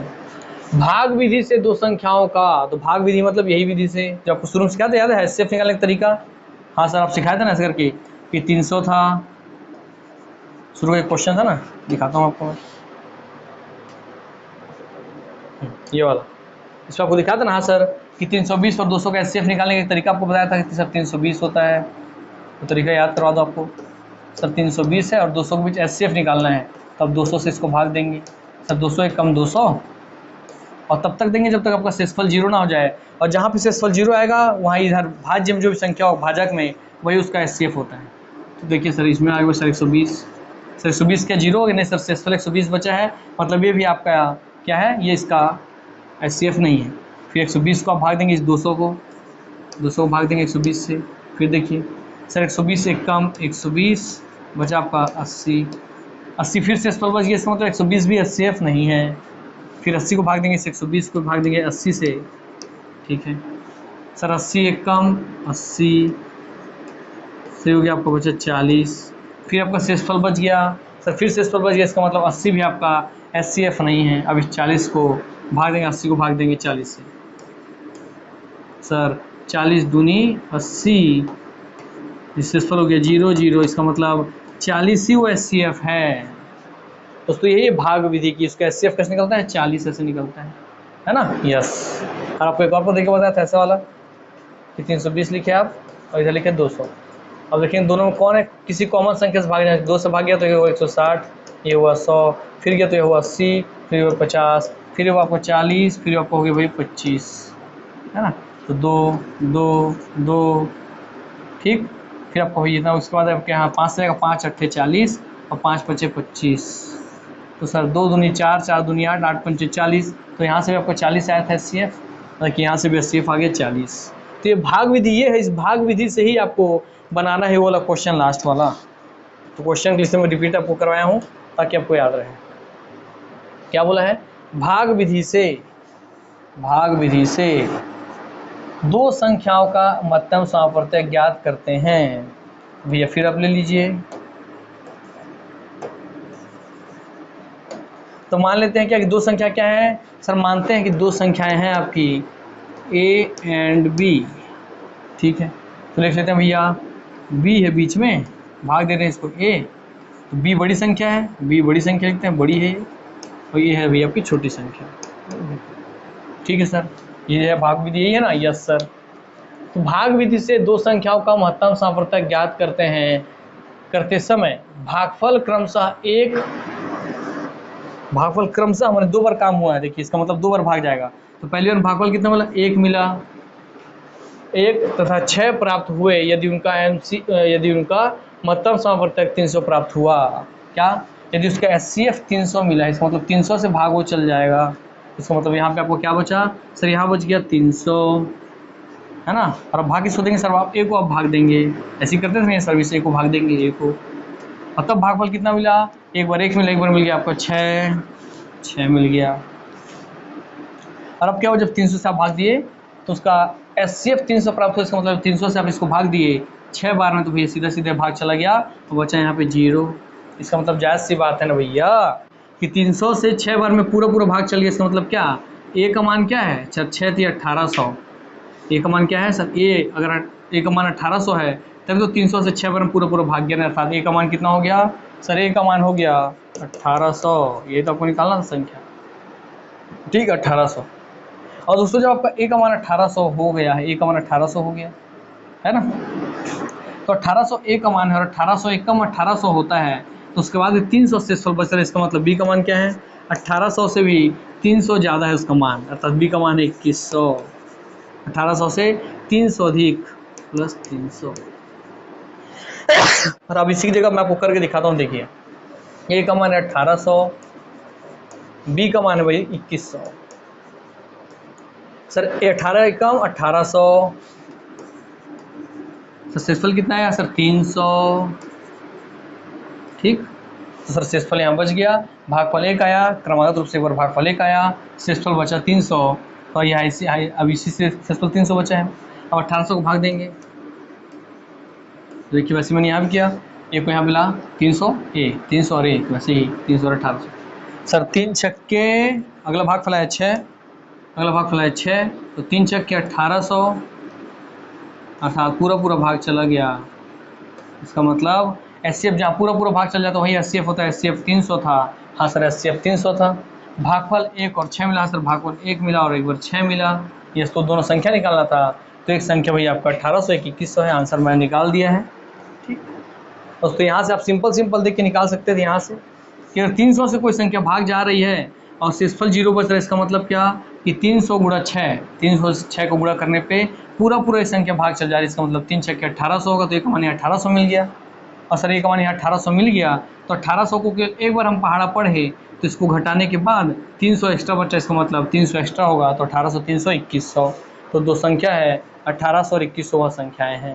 भाग विधि से दो संख्याओं का, तो भाग विधि मतलब यही विधि से जो आपको शुरू में सिखाया था, याद है एचसीएफ निकालने का तरीका। हाँ सर आप सिखाए थे ना ऐसे करके कि 300 था, शुरू का एक क्वेश्चन था ना, दिखाता हूँ आपको ये वाला, इसमें आपको दिखाया था ना। हाँ सर कि 320 और 200 का एचसीएफ निकालने का तरीका आपको बताया था कि सर 320 होता है, तो तरीका याद करवा दो आपको। सर 320 है और 200 के बीच एचसीएफ निकालना है, तो अब 200 से इसको भाग देंगे। सर 200 एक कम 200, और तब तक देंगे जब तक आपका शेषफल जीरो ना हो जाए, और जहाँ पे शेषफल जीरो आएगा वहाँ इधर भाज्य में जो भी संख्या हो भाजक में, वही उसका एचसीएफ होता है। तो देखिए सर इसमें आएगा सर 120, सर 120 क्या जीरो हो गया, नहीं सर शेषफल 120 बचा है, मतलब ये भी आपका क्या है, ये इसका एचसीएफ नहीं है। फिर 120 को आप भाग देंगे इस 200 को भाग देंगे 120 से, फिर देखिए सर 120 एक कम 120 बचा आपका 80 फिर शेषफल बच गया, इसका मतलब 120 भी एचसीएफ नहीं है। फिर 80 को भाग देंगे, 120 को भाग देंगे 80 से, ठीक है सर 80 एक कम 80 से हो गया, आपको बचा 40, फिर आपका शेषफल बच गया। सर फिर शेषफल बच गया, इसका मतलब 80 भी आपका एचसीएफ नहीं है। अब इस 40 को भाग देंगे, 80 को भाग देंगे 40 से, सर 40 दूनी 80, शेषफल हो गया 0 0, इसका मतलब 40 ही वो एचसीएफ है। दोस्तों यही है भाग विधि की, उसका एचसीएफ कैसे निकलता है, 40 ऐसे निकलता है ना। यस, और आपको एक और को देखे बताया था ऐसा वाला कि 320 लिखे आप और इधर लिखे 200। अब देखिए दोनों में कौन है, किसी कॉमन संख्या से भागना है, 2 से भाग गया तो ये हुआ 160, ये हुआ 100, फिर गया तो ये हुआ 80, फिर हुआ 50, फिर हुआ आपको 40, फिर आपको हो गया भाई 25, है ना। तो 2 2 2, ठीक। फिर आपको ये था, उसके बाद आपके यहाँ 5 से 5 अट्ठे 40 और 5 पचे 25, तो सर 2 दूनी 4 4 दूनी 8 8 पंचे 40, तो यहाँ से भी आपको 40 आया था एचसीएफ, मतलब कि यहाँ से भी एचसीएफ आ गया 40। तो ये भाग विधि ये है, इस भाग विधि से ही आपको बनाना है वो वाला क्वेश्चन लास्ट वाला। तो क्वेश्चन के लिए मैं रिपीट आपको करवाया हूँ ताकि आपको याद रहे। क्या बोला है, भाग विधि से दो संख्याओं का मध्यम सामर्थ्य ज्ञात करते हैं। भैया फिर आप ले लीजिए, तो मान लेते हैं क्या कि दो संख्या क्या है, सर मानते हैं कि दो संख्याएं हैं आपकी a एंड b, ठीक है। तो लिख लेते हैं भैया b है बीच में, भाग दे रहे हैं इसको a, तो b बड़ी संख्या है, b बड़ी संख्या लिखते हैं, बड़ी है, और ये है भैया आपकी छोटी संख्या, ठीक है सर। ये है भाग विधि, यही है ना, यस सर। तो भाग विधि से दो संख्याओं का महत्तम सामर्थ्य ज्ञात करते समय भागफल क्रमशः हमारे 2 बार काम हुआ है। देखिए इसका मतलब 2 बार भाग जाएगा, तो पहली बार भागफल कितना मिला, 1 मिला, 1 तथा 6 प्राप्त हुए यदि उनका महत्तम सामर्थ्य 300 प्राप्त हुआ। क्या, यदि उसका एचसीएफ 300 मिला है, इसका मतलब 300 से भाग वो चल जाएगा। इसका मतलब यहाँ पे आपको क्या बचा, सर यहाँ बच गया 300, है ना। और अब भाग किसको देंगे सर, आप ए को अब भाग देंगे, ऐसे ही करते थे सर्विस, ए को भाग देंगे ए को, और तब भागफल कितना मिला, एक बार एक मिला, एक बार मिल गया आपको 6 मिल गया। और अब क्या हो, जब 300 से आप भाग दिए तो उसका HCF 300 प्राप्त हो, इसका मतलब 300 से आप इसको भाग दिए 6 बार में, तो भैया सीधा सीधे भाग चला गया, तो बचा यहाँ पे 0। इसका मतलब जायज़ सी बात है ना भैया कि 300 से 6 बार में पूरा पूरा भाग चल गया, इसका मतलब क्या, ए का मान क्या है, 6 थी 1800, ए का मान क्या है सर, ए अगर ए का मान 1800 है तब तो 300 से 6 बार में पूरा पूरा भाग गया, अर्थात ए का मान कितना हो गया सर, ए का मान हो गया 1800, ये तो आपको निकालना था संख्या, ठीक 1800। और दोस्तों जब आपका ए का मान 1800 हो गया है, ए का मान 1800 हो गया है ना, तो 1800 ए का मान है और 1800 एक कम 1800 होता है, तो उसके बाद 300 से बच रहा है, इसका मतलब बी का मान क्या है, 1800 से भी 300 ज़्यादा है उसका मान, अर्थात बी का मान है 2100, 1800 से 300 अधिक प्लस 300। और अब इसी की जगह मैं आपको करके दिखाता हूँ, देखिए ए का मान है 1800, बी का मान है भाई 2100, सर 18 एकम 1800, सर शेषफल कितना आया सर 300, ठीक, तो सर शेषफल यहाँ बच गया, भागफल 1 आया, क्रमागत रूप से एक बार भागफल 1 आया, शेषफल बचा 300, तो यहाँ इसी अब इसी से शेषफल 300 बचा है, अब 1800 को भाग देंगे, देखिए वैसे मैंने यहाँ भी किया, ए को यहाँ मिला 300 ए 300 और 1 वैसे ही 300 और 1800, सर 3 छक्के, अगला भागफल आया 6, अगला भागफल है 6, तो 3 छक्के 1800, अर्थात पूरा पूरा भाग चला गया, इसका मतलब HCF जहाँ पूरा पूरा भाग चल जाता है वही HCF होता है, HCF 300 था, हाँ सर HCF 300 था, भागफल 1 और 6 मिला सर, भागफल 1 मिला और एक बार 6 मिला, ये तो दोनों संख्या निकालना था, तो एक संख्या भैया आपका 1800 एक 2100 है, आंसर मैंने निकाल दिया है, ठीक दोस्तों। यहाँ से आप सिंपल देख के निकाल सकते थे यहाँ से कि अगर 300 से कोई संख्या भाग जा रही है और शेषफल 0 बच रहा है, इसका मतलब क्या कि 300 गुणा 6, 300 से 6 को गुणा करने पे पूरा संख्या भाग चल जा रही है, इसका मतलब 3 छक्के 1800 होगा, तो एक मान 1800 मिल गया, और सर एक मान 1800 मिल गया, तो 1800 को एक बार हम पहाड़ा पढ़े तो इसको घटाने के बाद 300 एक्स्ट्रा बचा, इसका मतलब 300 एक्स्ट्रा होगा, तो 1800 300 2100, तो दो संख्या है 1800 और 2100 वह संख्याएँ हैं।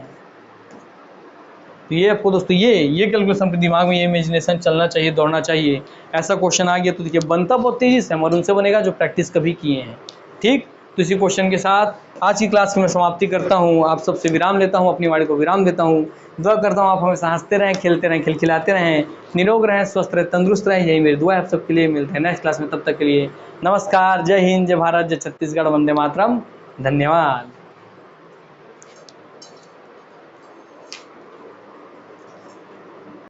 तो ये आपको दोस्तों ये कैलकुलेशन अपने दिमाग में, ये इमेजिनेशन चलना चाहिए, दौड़ना चाहिए, ऐसा क्वेश्चन आ गया तो देखिए बनता बहुत तेज़ी से और उनसे बनेगा जो प्रैक्टिस कभी किए हैं, ठीक। तो इसी क्वेश्चन के साथ आज की क्लास की मैं समाप्ति करता हूँ, आप सबसे विराम लेता हूँ, अपनी वाणी को विराम देता हूँ, दुआ करता हूँ आप हमेशा हंसते रहें, खेलते रहें, खिलखिलाते रहें, निरोग रहें, स्वस्थ रहें, तंदुरुस्त रहें, यही मेरी दुआ है आप सबके लिए। मिलते हैं नेक्स्ट क्लास में, तब तक के लिए नमस्कार, जय हिंद, जय भारत, जय छत्तीसगढ़, वंदे मातरम, धन्यवाद।